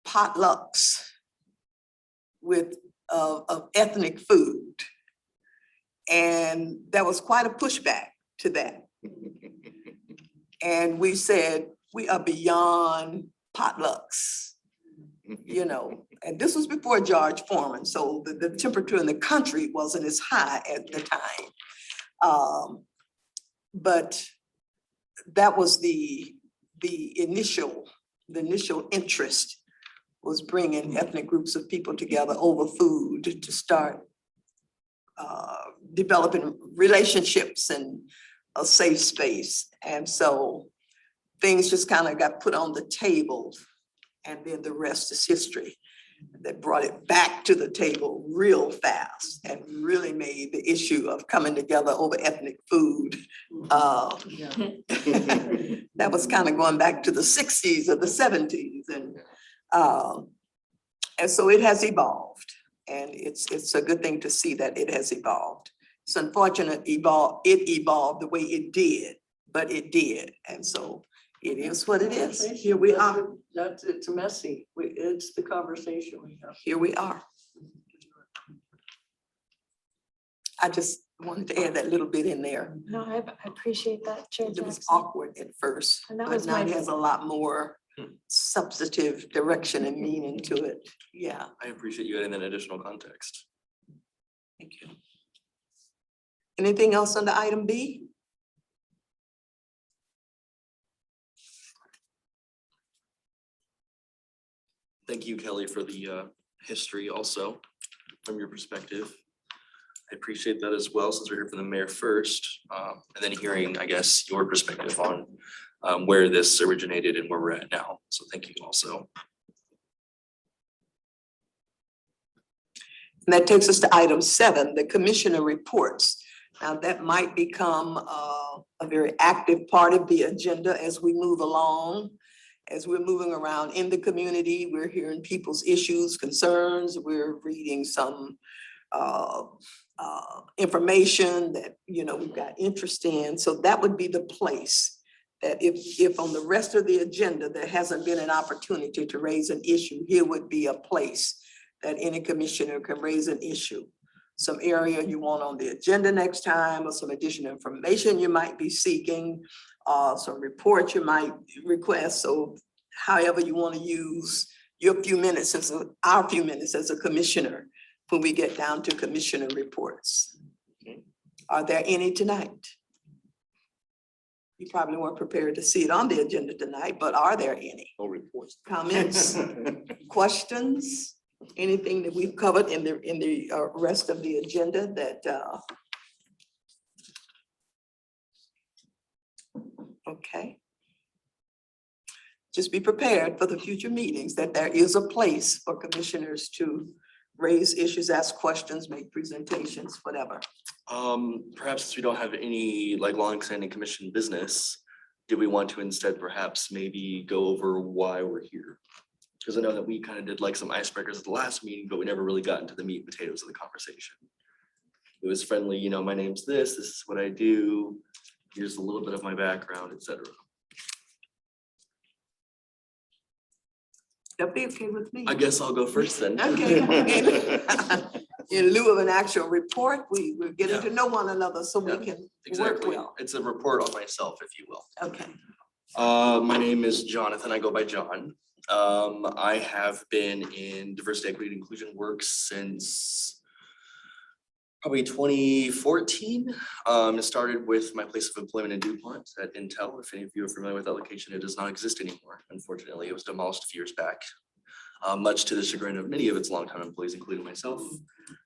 potlucks with of ethnic food. And there was quite a pushback to that. And we said, we are beyond potlucks, and this was before George Foreman, so the temperature in the country wasn't as high at the time. But that was the initial interest, was bringing ethnic groups of people together over food to start developing relationships and a safe space. And so things just kind of got put on the table, and then the rest is history. That brought it back to the table real fast and really made the issue of coming together over ethnic food. That was kind of going back to the 60s or the 70s. And so it has evolved, and it's a good thing to see that it has evolved. It's unfortunate it evolved the way it did, but it did. And so it is what it is. Here we are. It's messy. It's the conversation we have. Here we are. I just wanted to add that little bit in there. No, I appreciate that, Chair It was Jackson. awkward at first, And that but was now my- it has a lot more substantive direction and meaning to it. Yeah, I appreciate you adding that additional context. thank you. Anything else under item B? Thank you, Kelly, for the history also from your perspective. I appreciate that as well, since we're here for the mayor first, and then hearing, I guess, your perspective on where this originated and where we're at now. So thank you also. And that takes us to item 7, the commissioner reports. Now that might become a very active part of the agenda as we move along. As we're moving around in the community, we're hearing people's issues, concerns, we're reading some information that, we've got interest in. So that would be the place that if on the rest of the agenda, there hasn't been an opportunity to raise an issue, here would be a place that any commissioner can raise an issue. Some area you want on the agenda next time, or some additional information you might be seeking, some report you might request. So however you want to use your few minutes our few minutes as a commissioner when we get down to commissioner reports. Are there any tonight? You probably weren't prepared to see it on the agenda tonight, but are there any No reports. comments, questions? Anything that we've covered in the rest of the agenda that okay. Just be prepared for the future meetings that there is a place for commissioners to raise issues, ask questions, make presentations, whatever. Perhaps since we don't have any long-standing commission business, do we want to instead perhaps maybe go over why we're here? Because I know that we kind of did some icebreakers at the last meeting, but we never really got into the meat and potatoes of the conversation. It was friendly, my name's this is what I do, here's a little bit of my background, etc. That'd be okay with me. I guess I'll go first then. Okay. In lieu of an actual report, we're getting Yeah. to know one another so we Yeah, can work Exactly. well. It's a report on myself, if you will. Okay. My name is Jonathan. I go by John. I have been in diversity, equity, and inclusion work since probably 2014. It started with my place of employment in DuPont at Intel. If any of you are familiar with that location, it does not exist anymore. Unfortunately, it was demolished a few years back, much to the chagrin of many of its longtime employees, including myself.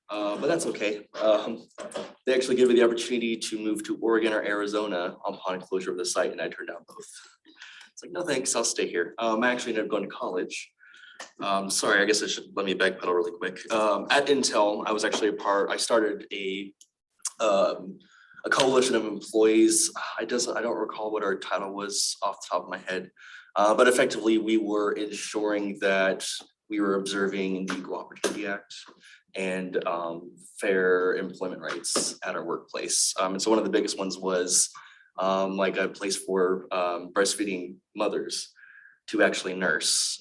But that's okay. They actually gave me the opportunity to move to Oregon or Arizona upon closure of the site, and I turned down both. It's like, no thanks, I'll stay here. I actually ended up going to college. Sorry, I guess I should let me backpedal really quick. At Intel, I was actually I started a coalition of employees. I don't recall what our title was off the top of my head. But effectively, we were ensuring that we were observing the Equal Opportunity Act and fair employment rights at our workplace. And so one of the biggest ones was like a place for breastfeeding mothers to actually nurse.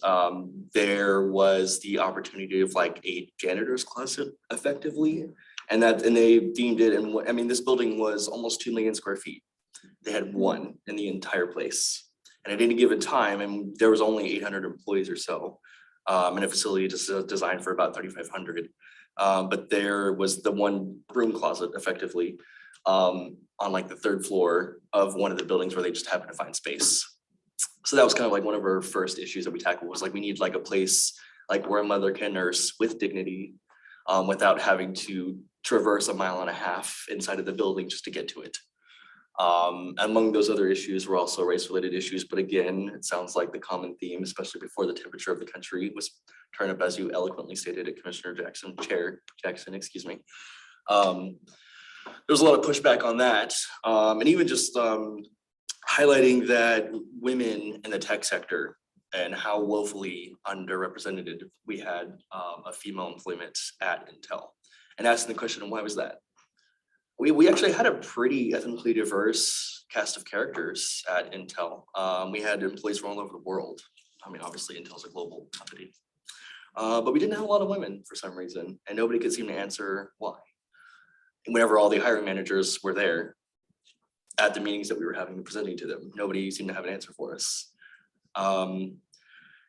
There was the opportunity of like a janitor's closet effectively. And they deemed it, and I mean, this building was almost 2 million square feet. They had one in the entire place. And at any given time, and there was only 800 employees or so, in a facility just designed for about 3,500. But there was the one broom closet effectively on like the 3rd floor of one of the buildings where they just happened to find space. So that was kind of like one of our first issues that we tackled, was like, we need like a place like where a mother can nurse with dignity without having to traverse 1.5 miles inside of the building just to get to it. Among those other issues were also race-related issues, but again, it sounds like the common theme, especially before the temperature of the country was turned up, as you eloquently stated, at Chair Jackson, excuse me. There was a lot of pushback on that, and even just highlighting that women in the tech sector and how woefully underrepresented we had a female employment at Intel, and asking the question, why was that? We actually had a pretty ethnically diverse cast of characters at Intel. We had employees from all over the world. I mean, obviously Intel's a global company, but we didn't have a lot of women for some reason, and nobody could seem to answer why. And whenever all the hiring managers were there at the meetings that we were having and presenting to them, nobody seemed to have an answer for us.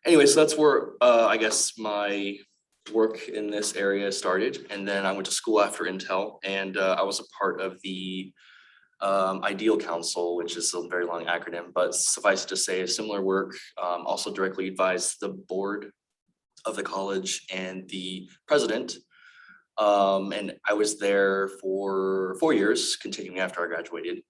Anyway, so that's where I guess my work in this area started. And then I went to school after Intel, and I was a part of the Ideal Council, which is a very long acronym, but suffice it to say, similar work, also directly advised the board of the college and the president. And I was there for 4 years, continuing after I graduated.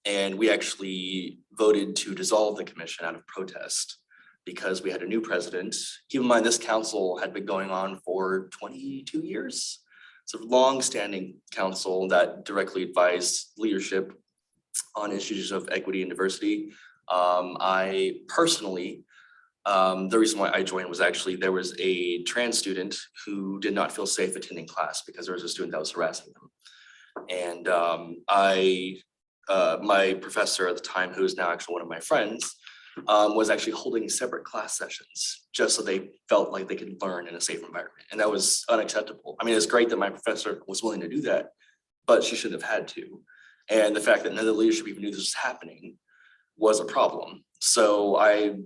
And we actually voted to dissolve the commission out of protest because we had a new president. Keep in mind, this council had been going on for 22 years. It's a long-standing council that directly advised leadership on issues of equity and diversity. I personally, the reason why I joined was actually there was a trans student who did not feel safe attending class because there was a student that was harassing them. And my professor at the time, who is now actually one of my friends, was actually holding separate class sessions just so they felt like they could learn in a safe environment. And that was unacceptable. I mean, it's great that my professor was willing to do that, but she shouldn't have had to. And the fact that none of the leadership even knew this was happening was a problem. So I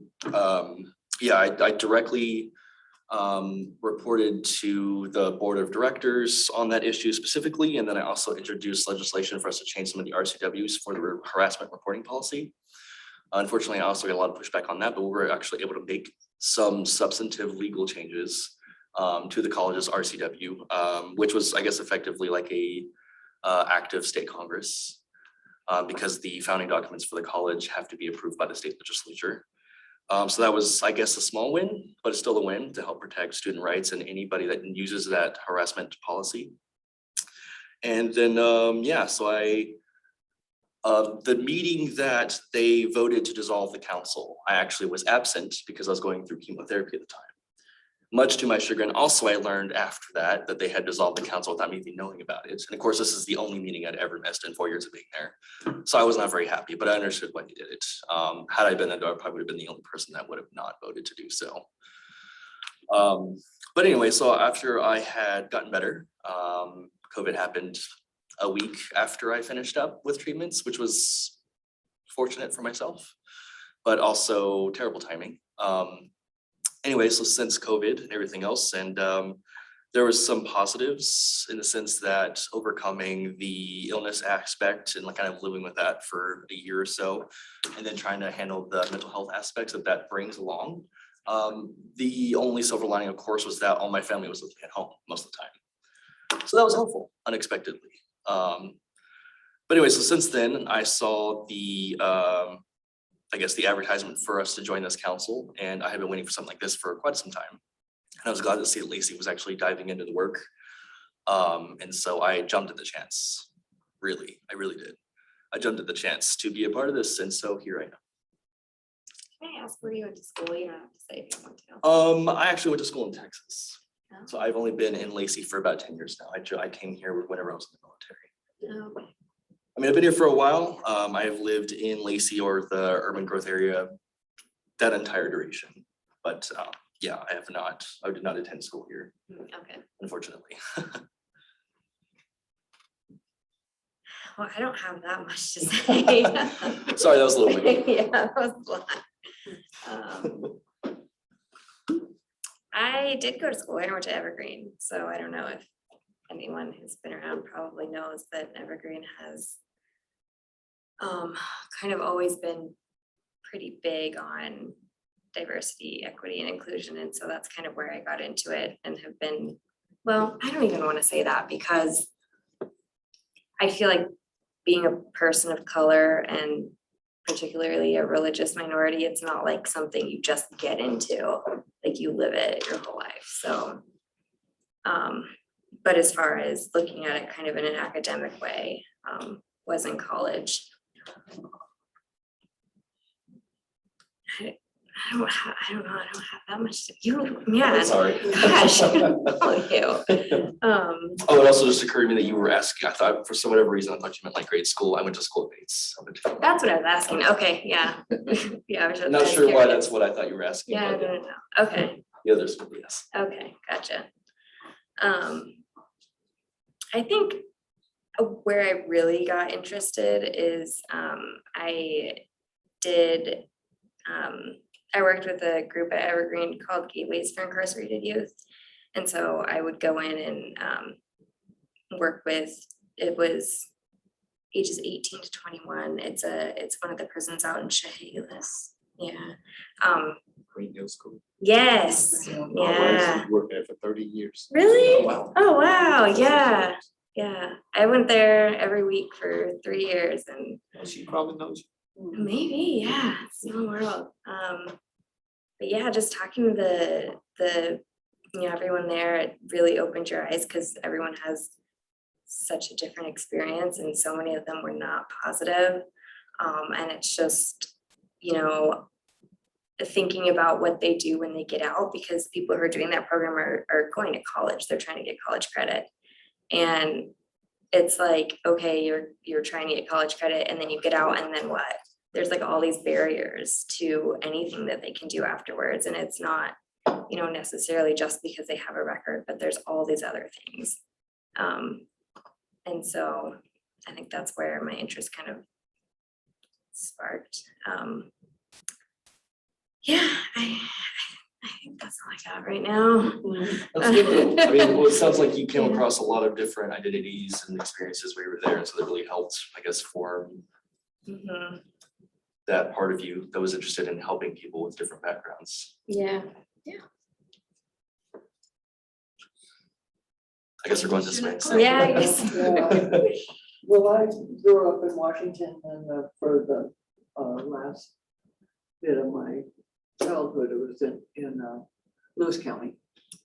directly reported to the board of directors on that issue specifically. And then I also introduced legislation for us to change some of the RCWs for the harassment reporting policy. Unfortunately, I also got a lot of pushback on that, but we were actually able to make some substantive legal changes to the college's RCW, which was, I guess, effectively like a active state Congress, because the founding documents for the college have to be approved by the state legislature. So that was, I guess, a small win, but it's still a win to help protect student rights and anybody that uses that harassment policy. And then, the meeting that they voted to dissolve the council, I actually was absent because I was going through chemotherapy at the time. Much to my chagrin, also I learned after that they had dissolved the council without me even knowing about it. And of course, this is the only meeting I'd ever missed in 4 years of being there. So I was not very happy, but I understood why he did it. Had I been there, I probably would have been the only person that would have not voted to do so. But anyway, so after I had gotten better, COVID happened a week after I finished up with treatments, which was fortunate for myself, but also terrible timing. Anyway, so since COVID and everything else, and there was some positives in the sense that overcoming the illness aspect and like kind of living with that for a year or so, and then trying to handle the mental health aspects that brings along. The only silver lining, of course, was that all my family was living at home most of the time. So that was helpful, unexpectedly. But anyway, so since then I saw the, I guess the advertisement for us to join this council, and I had been waiting for something like this for quite some time. And I was glad to see that Lacey was actually diving into the work. And so I jumped at the chance, I really did. I jumped at the chance to be a part of this, and so here I am. Can I ask where you went to school? You don't have to say if you want to. I actually went to school in Texas. Oh. So I've only been in Lacey for about 10 years now. I came here whenever I was in the military. Oh, okay. I mean, I've been here for a while. I have lived in Lacey or the urban growth area that entire duration. But yeah, I did not attend school here, Okay. unfortunately. Well, I don't have that much to say. Sorry, that was a little bit. Yeah, that was a lot. I did go to school. I went to Evergreen, so I don't know if anyone who's been around probably knows that Evergreen has kind of always been pretty big on diversity, equity, and inclusion. And so that's kind of where I got into it and have been, well, I don't even want to say that because I feel like being a person of color and particularly a religious minority, it's not like something you just get into, like you live it your whole life. So, but as far as looking at it kind of in an academic way, was in college. I don't know, I don't have that much, yeah. Sorry. Gosh, oh, you. Oh, it also just occurred to me that you were asking, I thought for some whatever reason, I thought you meant like grade school. I went to school at Bates. That's what I was asking, okay, yeah. Yeah. I was just- I'm not I was sure why curious. that's what I thought you were asking. Yeah, but no, okay, The other school, yes. okay, gotcha. I think where I really got interested is, I worked with a group at Evergreen called Gateways for Incarcerated Youth. And so I would go in and work with, it was ages 18 to 21. It's one of the prisons out in Chehalis. Yeah. Green Hill School. Yes, My yeah. wife worked there for 30 years. Really? Wow. Oh, wow, yeah. Yeah, I went there every week for 3 years and She probably knows you. maybe, yeah, small world. But yeah, just talking to the everyone there, it really opened your eyes because everyone has such a different experience and so many of them were not positive. And it's just, thinking about what they do when they get out, because people who are doing that program are going to college, they're trying to get college credit. And it's like, okay, you're trying to get college credit and then you get out and then what? There's like all these barriers to anything that they can do afterwards. And it's not, necessarily just because they have a record, but there's all these other things. And so I think that's where my interest kind of sparked. Yeah, I think that's all I got right now. That's good. I mean, well, it sounds like you came across a lot of different identities and experiences where you were there. And so that really helped, I guess, form Mhm. that part of you that was interested in helping people with different backgrounds. Yeah. I guess we're going this way. so. Yeah, I guess. Yeah. Well, I grew up in Washington and for the last bit of my childhood, it was in Lewis County.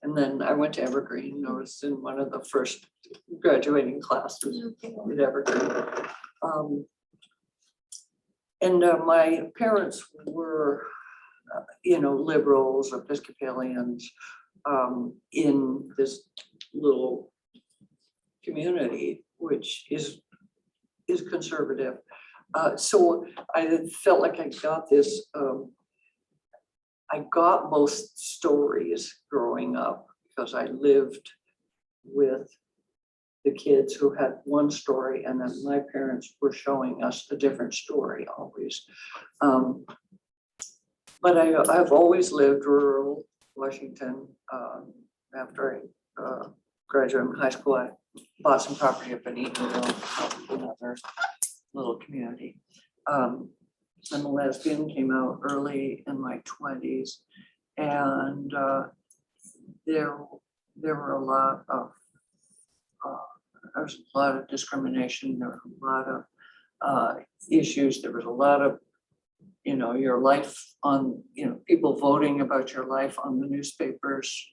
And then I went to Evergreen. I was in one of the first graduating classes at Evergreen. And my parents were, liberals, Episcopalians, in this little community, which is conservative. So I felt like I got this, I got most stories growing up because I lived with the kids who had one story, and then my parents were showing us a different story always. But I've always lived rural Washington. After I graduated from high school, I bought some property up in Eatonville, another little community. I'm a lesbian, came out early in my 20s, and there were a lot of there was a lot of discrimination. There were a lot of issues. There was a lot of, you know, your life on, you know, people voting about your life on the newspapers,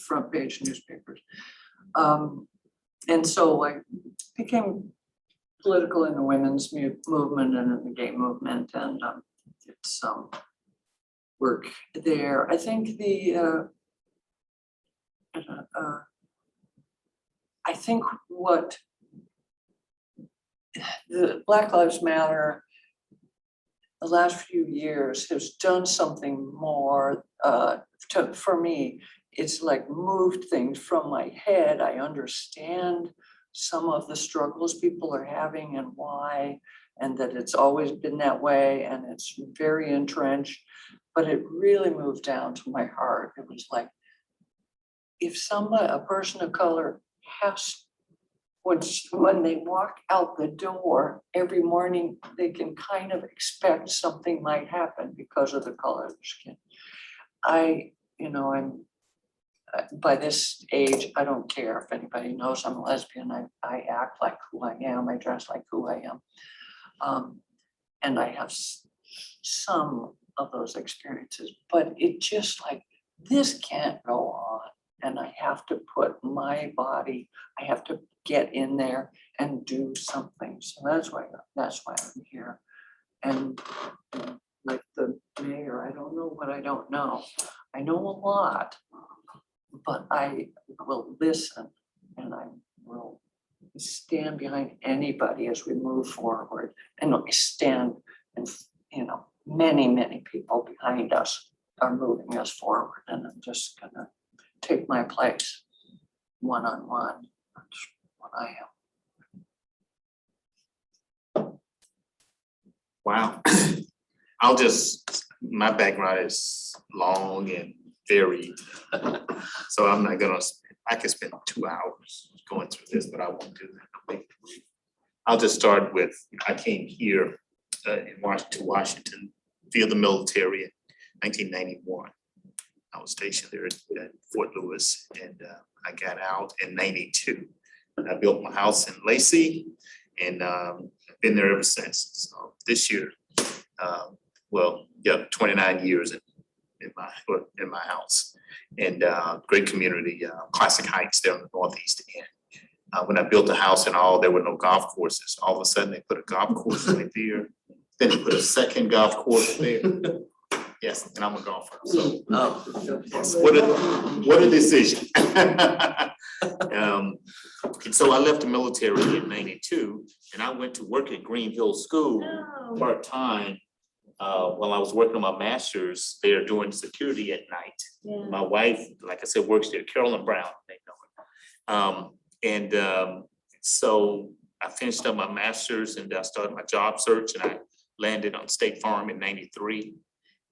front page newspapers. And so I became political in the women's movement and in the gay movement, and did some work there. I think I think what the Black Lives Matter the last few years has done something more for me. It's like moved things from my head. I understand some of the struggles people are having and why, and that it's always been that way, and it's very entrenched, but it really moved down to my heart. It was like, if a person of color has, when they walk out the door every morning, they can kind of expect something might happen because of the color of their skin. I'm by this age, I don't care if anybody knows I'm a lesbian. I act like who I am. I dress like who I am. And I have some of those experiences, but it just like, this can't go on. And I have to put my body, I have to get in there and do something. So that's why I'm here. And like the mayor, I don't know what I don't know. I know a lot, but I will listen, and I will stand behind anybody as we move forward. And I stand, and many people behind us are moving us forward, and I'm just gonna take my place one-on-one. That's what I am. Wow. My background is long and varied. So I'm not gonna, I could spend 2 hours going through this, but I won't do that. I'll just start with, I came here in Washington, via the military in 1991. I was stationed there at Fort Lewis, and I got out in 92. And I built my house in Lacey, and I've been there ever since. So this year, 29 years in my house, and great community, Classic Heights there in the northeast end. When I built the house and all, there were no golf courses. All of a sudden, they put a golf course right there. Then they put a second golf course there. Yes, and I'm a golfer. So yes, what a decision. So I left the military in 92, and I went to work at Green Hill School part-time. While I was working on my master's there doing security at night. Yeah. My wife, like I said, works there, Carolyn Brown, they know her. So I finished up my master's, and I started my job search, and I landed on State Farm in 93.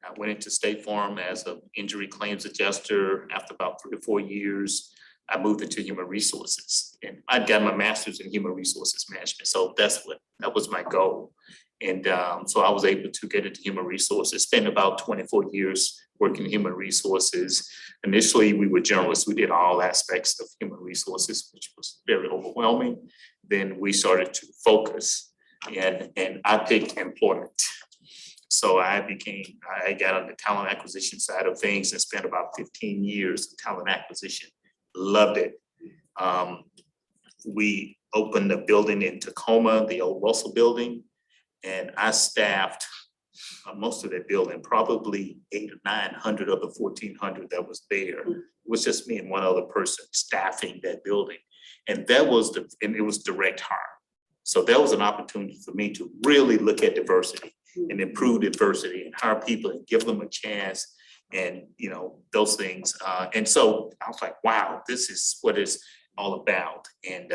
I went into State Farm as an injury claims adjuster. After about 3 or 4 years, I moved into human resources, and I'd got my master's in human resources management. So that was my goal. And so I was able to get into human resources, spent about 24 years working in human resources. Initially, we were generalists. We did all aspects of human resources, which was very overwhelming. Then we started to focus, and I picked employment. So I got on the talent acquisition side of things and spent about 15 years in talent acquisition. Loved it. We opened a building in Tacoma, the old Russell building, and I staffed most of that building, probably 800 or 900 of the 1,400 that was there. It was just me and one other person staffing that building. And that was and it was direct hire. So that was an opportunity for me to really look at diversity and improve diversity and hire people and give them a chance and, you know, those things. And so I was like, wow, this is what it's all about. And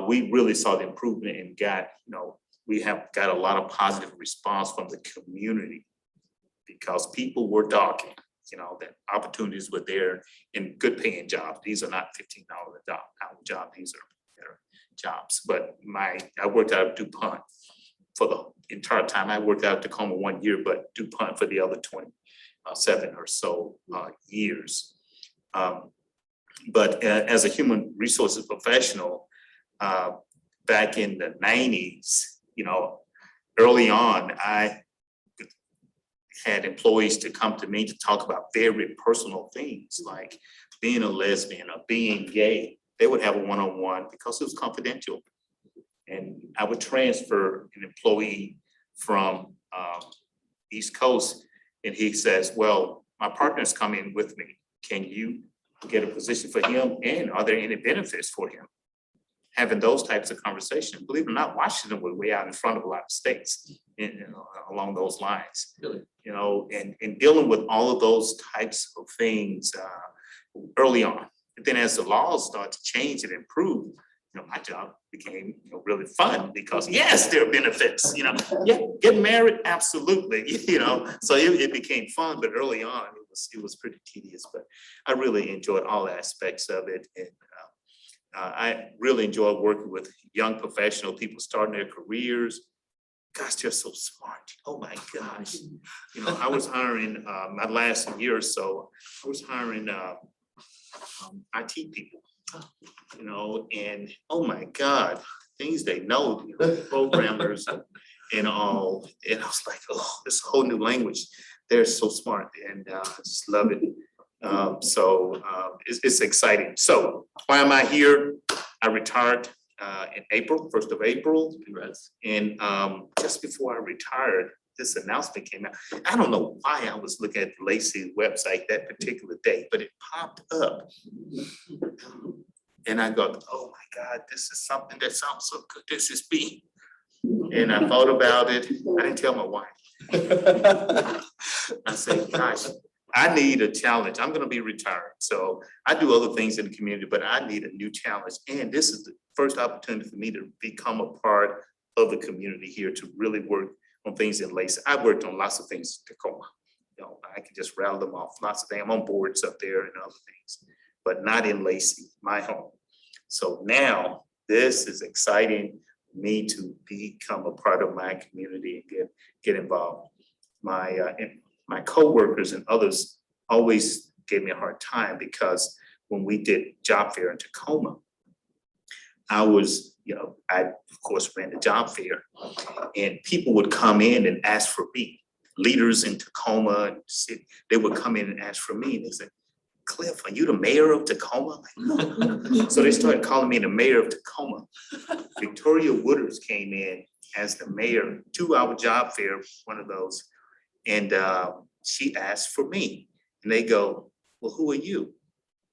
we really saw the improvement and got, you know, we have got a lot of positive response from the community because people were talking, you know, that opportunities were there in good paying jobs. These are not $15 an hour job. These are better jobs. But I worked out of DuPont for the entire time. I worked out of Tacoma 1 year, but DuPont for the other 27 or so years. But as a human resources professional, back in the 90s, you know, early on, I had employees to come to me to talk about very personal things like being a lesbian or being gay. They would have a one-on-one because it was confidential. And I would transfer an employee from East Coast and he says, well, my partner's coming with me. Can you get a position for him? And are there any benefits for him? Having those types of conversations, believe it or not, Washington was way out in front of a lot of states along those lines. Really? You know, and dealing with all of those types of things early on. And then as the laws start to change and improve, you know, my job became, you know, really fun because yes, there are benefits, you know, yeah, get married, absolutely, you know, so it became fun, but early on it was pretty tedious, but I really enjoyed all aspects of it. And I really enjoy working with young professional people starting their careers. Gosh, they're so smart. Oh my gosh. You know, I was hiring, my last year or so, I was hiring IT people, you know, and oh my God, things they know, you know, programmers and all. And I was like, oh, this whole new language. They're so smart and I just love it. It's exciting. So why am I here? I retired in April, 1st of April. Congrats. And just before I retired, this announcement came out. I don't know why I was looking at the Lacey website that particular day, but it popped up. And I go, oh my God, this is something that sounds so good. This is me. And I thought about it. I didn't tell my wife. I said, gosh, I need a challenge. I'm gonna be retired. So I do other things in the community, but I need a new challenge. And this is the first opportunity for me to become a part of the community here to really work on things in Lacey. I've worked on lots of things in Tacoma. You know, I can just rattle them off. Lots of things. I'm on boards up there and other things, but not in Lacey, my home. So now this is exciting for me to become a part of my community and get involved. My coworkers and others always gave me a hard time because when we did job fair in Tacoma, I was, you know, I of course ran the job fair and people would come in and ask for me. Leaders in Tacoma and city, they would come in and ask for me and they said, Cliff, are you the mayor of Tacoma? Like, no. So they started calling me the mayor of Tacoma. Victoria Wooders came in as the mayor to our job fair, one of those. And she asked for me and they go, well, who are you?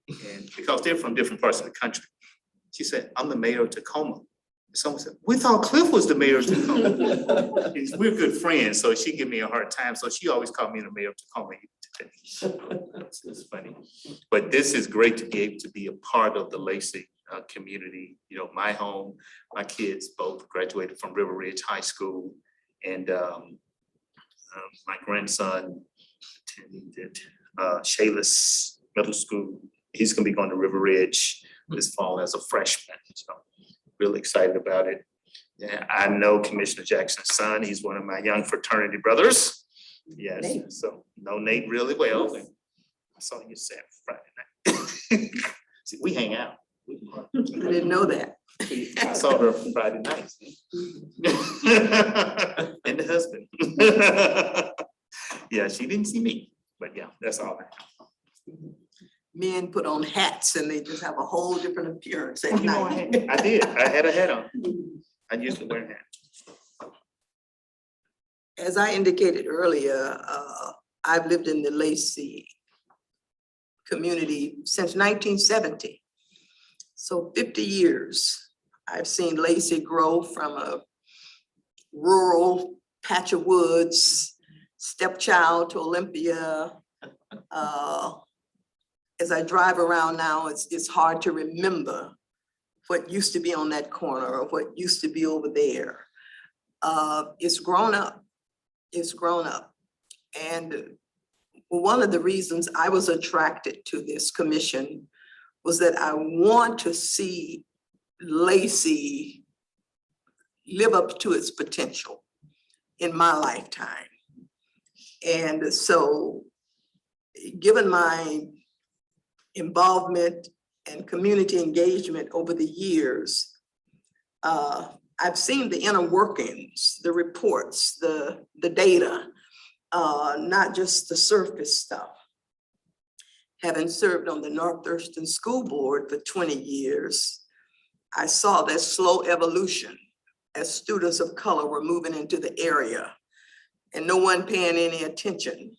And because they're from different parts of the country. She said, I'm the mayor of Tacoma. Someone said, we thought Cliff was the mayor of Tacoma. We're good friends, so she gave me a hard time. So she always called me the mayor of Tacoma. It's funny. But this is great to be able to be a part of the Lacey community. You know, my home, my kids both graduated from River Ridge High School. And my grandson attended Shayless Middle School. He's gonna be going to River Ridge this fall as a freshman. So really excited about it. Yeah, I know Commissioner Jackson's son. He's one of my young fraternity brothers. Yes, Nate. so know Nate really well. And I saw you Saturday, Friday night. See, we hang out. I didn't know that. I saw her Friday night. And the husband. Yeah, she didn't see me, but yeah, that's all I have. Men put on hats and they just have a whole different appearance at night. I did. I had a hat on. I used to wear a hat. As I indicated earlier, I've lived in the Lacey community since 1970. So 50 years, I've seen Lacey grow from a rural patch of woods, stepchild to Olympia. As I drive around now, it's hard to remember what used to be on that corner or what used to be over there. It's grown up. It's grown up. And one of the reasons I was attracted to this commission was that I want to see Lacey live up to its potential in my lifetime. And so, given my involvement and community engagement over the years, I've seen the inner workings, the reports, the data, not just the surface stuff. Having served on the North Thurston School Board for 20 years, I saw that slow evolution as students of color were moving into the area and no one paying any attention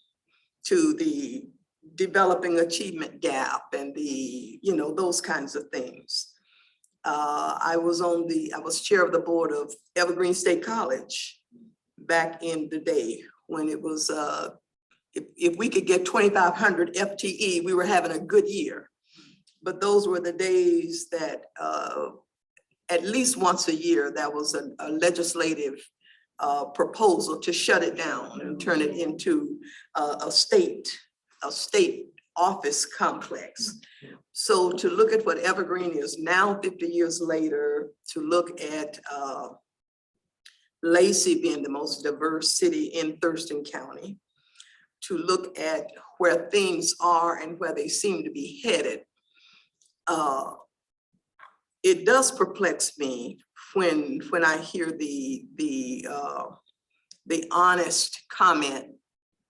to the developing achievement gap and the, those kinds of things. I was chair of the board of Evergreen State College back in the day when it was, if we could get 2,500 FTE, we were having a good year. But those were the days that at least once a year, that was a legislative proposal to shut it down and turn it into a state office complex. So to look at what Evergreen is now 50 years later, to look at Lacey being the most diverse city in Thurston County, to look at where things are and where they seem to be headed, it does perplex me when I hear the honest comment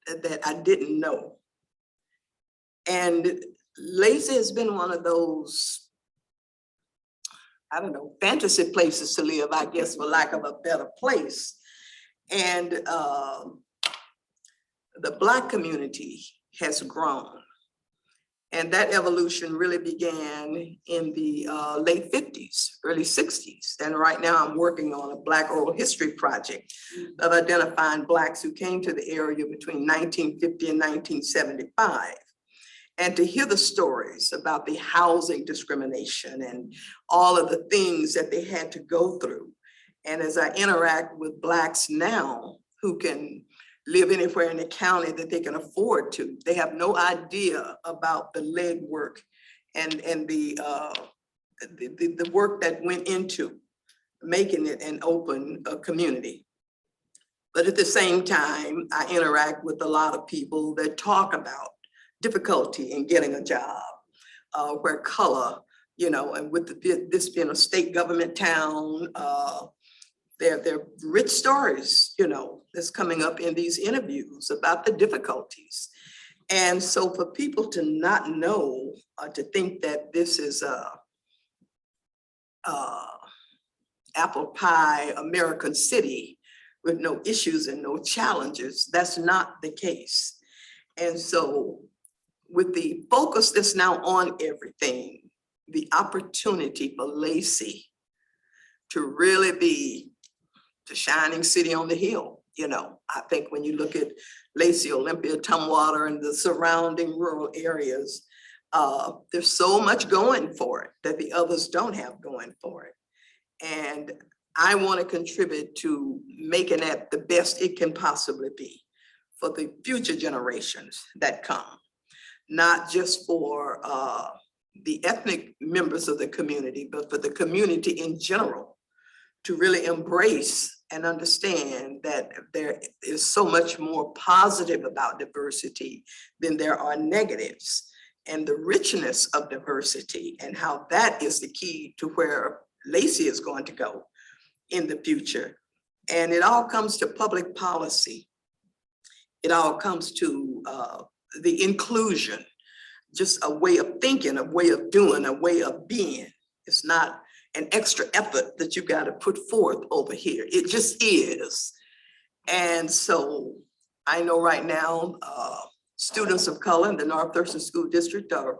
that I didn't know. And Lacey has been one of those, I don't know, fantasy places to live, I guess, for lack of a better place. And the Black community has grown. And that evolution really began in the late 50s, early 60s. And right now I'm working on a Black oral history project of identifying Blacks who came to the area between 1950 and 1975. And to hear the stories about the housing discrimination and all of the things that they had to go through. And as I interact with Blacks now who can live anywhere in the county that they can afford to, they have no idea about the legwork and the work that went into making it an open community. But at the same time, I interact with a lot of people that talk about difficulty in getting a job, where color, and with this being a state government town, they're rich stories, that's coming up in these interviews about the difficulties. And so for people to not know, to think that this is a apple pie American city with no issues and no challenges, that's not the case. And so with the focus that's now on everything, the opportunity for Lacey to really be the shining city on the hill. I think when you look at Lacey, Olympia, Tumwater, and the surrounding rural areas, there's so much going for it that the others don't have going for it. And I want to contribute to making that the best it can possibly be for the future generations that come, not just for the ethnic members of the community, but for the community in general, to really embrace and understand that there is so much more positive about diversity than there are negatives, and the richness of diversity and how that is the key to where Lacey is going to go in the future. And it all comes to public policy. It all comes to the inclusion, just a way of thinking, a way of doing, a way of being. It's not an extra effort that you got to put forth over here. It just is. And so I know right now, students of color in the North Thurston School District are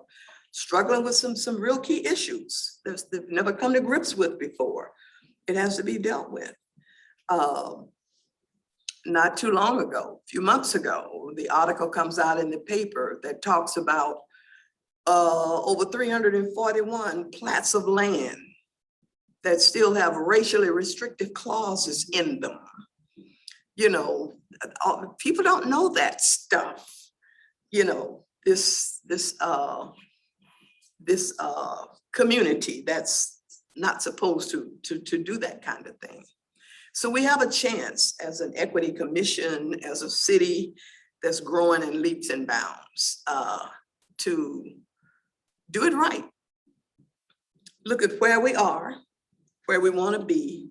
struggling with some real key issues that they've never come to grips with before. It has to be dealt with. Not too long ago, a few months ago, the article comes out in the paper that talks about over 341 plats of land that still have racially restrictive clauses in them. You know, people don't know that stuff. You know, this community that's not supposed to do that kind of thing. So we have a chance as an equity commission, as a city that's growing in leaps and bounds, to do it right. Look at where we are, where we want to be,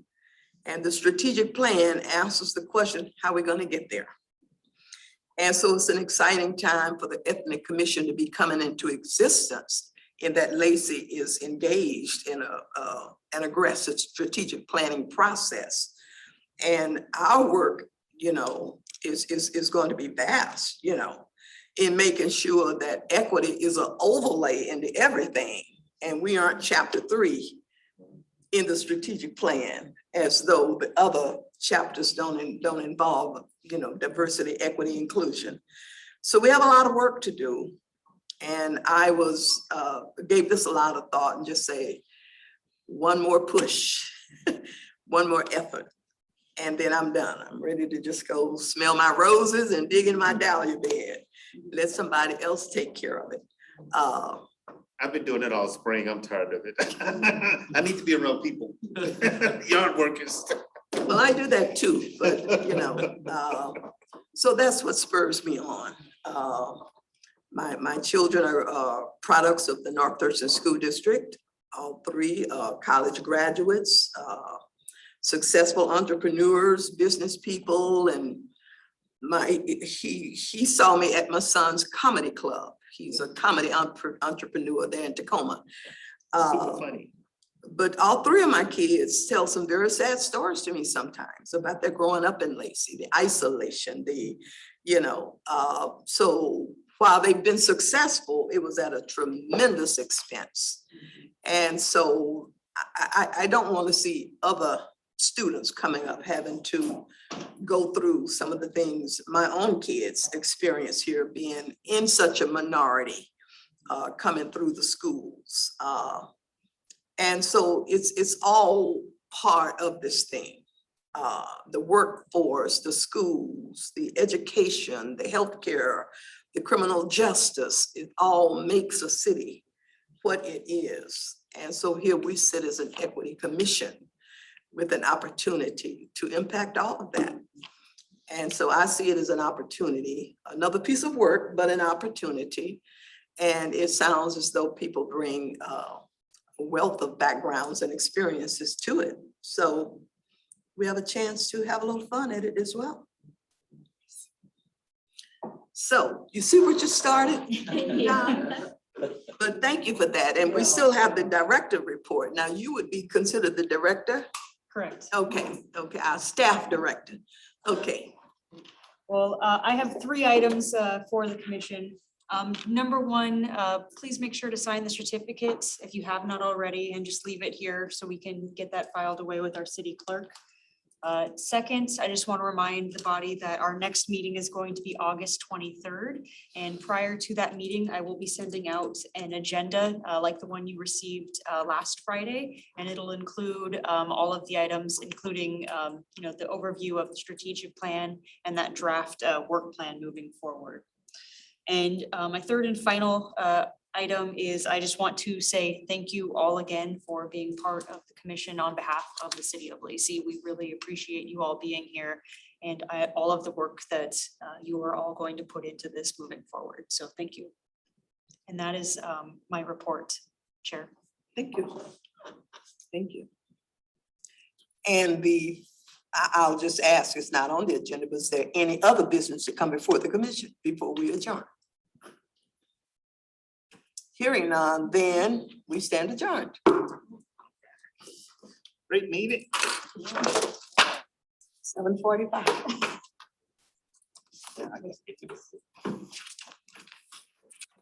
and the strategic plan answers the question, how are we going to get there? And so it's an exciting time for the Ethnic Commission to be coming into existence, in that Lacey is engaged in an aggressive strategic planning process. And our work, you know, is going to be vast, you know, in making sure that equity is an overlay into everything. And we aren't chapter 3 in the strategic plan, as though the other chapters don't involve, you know, diversity, equity, inclusion. So we have a lot of work to do. And I gave this a lot of thought and just say, one more push, one more effort, and then I'm done. I'm ready to just go smell my roses and dig in my dahlia bed. Let somebody else take care of it. I've been doing it all spring. I'm tired of it. I need to be around people, yard workers. Well, I do that too, but you know, so that's what spurs me on. My children are products of the North Thurston School District. All 3 college graduates, successful entrepreneurs, business people, and he saw me at my son's comedy club. He's a comedy entrepreneur there in Tacoma. Super funny. But all 3 of my kids tell some very sad stories to me sometimes about their growing up in Lacey, the isolation, you know, so while they've been successful, it was at a tremendous expense. And so I don't want to see other students coming up having to go through some of the things my own kids experience here, being in such a minority, coming through the schools. And so it's all part of this thing. The workforce, the schools, the education, the healthcare, the criminal justice, it all makes a city what it is. And so here we sit as an equity commission with an opportunity to impact all of that. And so I see it as an opportunity, another piece of work, but an opportunity. And it sounds as though people bring a wealth of backgrounds and experiences to it. So we have a chance to have a little fun at it as well. So you see what you started? Yeah. But thank you for that. And we still have the director report. Now you would be considered the director? Correct. Okay, our staff director. Okay. Well, I have 3 items for the commission. Number 1, please make sure to sign the certificate if you have not already, and just leave it here so we can get that filed away with our city clerk. Second, I just want to remind the body that our next meeting is going to be August 23rd. And prior to that meeting, I will be sending out an agenda like the one you received last Friday. And it'll include all of the items, including you know, the overview of the strategic plan and that draft work plan moving forward. And my third and final item is I just want to say thank you all again for being part of the commission on behalf of the city of Lacey. We really appreciate you all being here and all of the work that you are all going to put into this moving forward. So thank you. And that is my report, Chair. Thank you. Thank you. And I'll just ask, it's not on the agenda, but is there any other business to come before the commission before we adjourn? Hearing none, then we stand adjourned. Great meeting. 7:45. Yeah, I guess.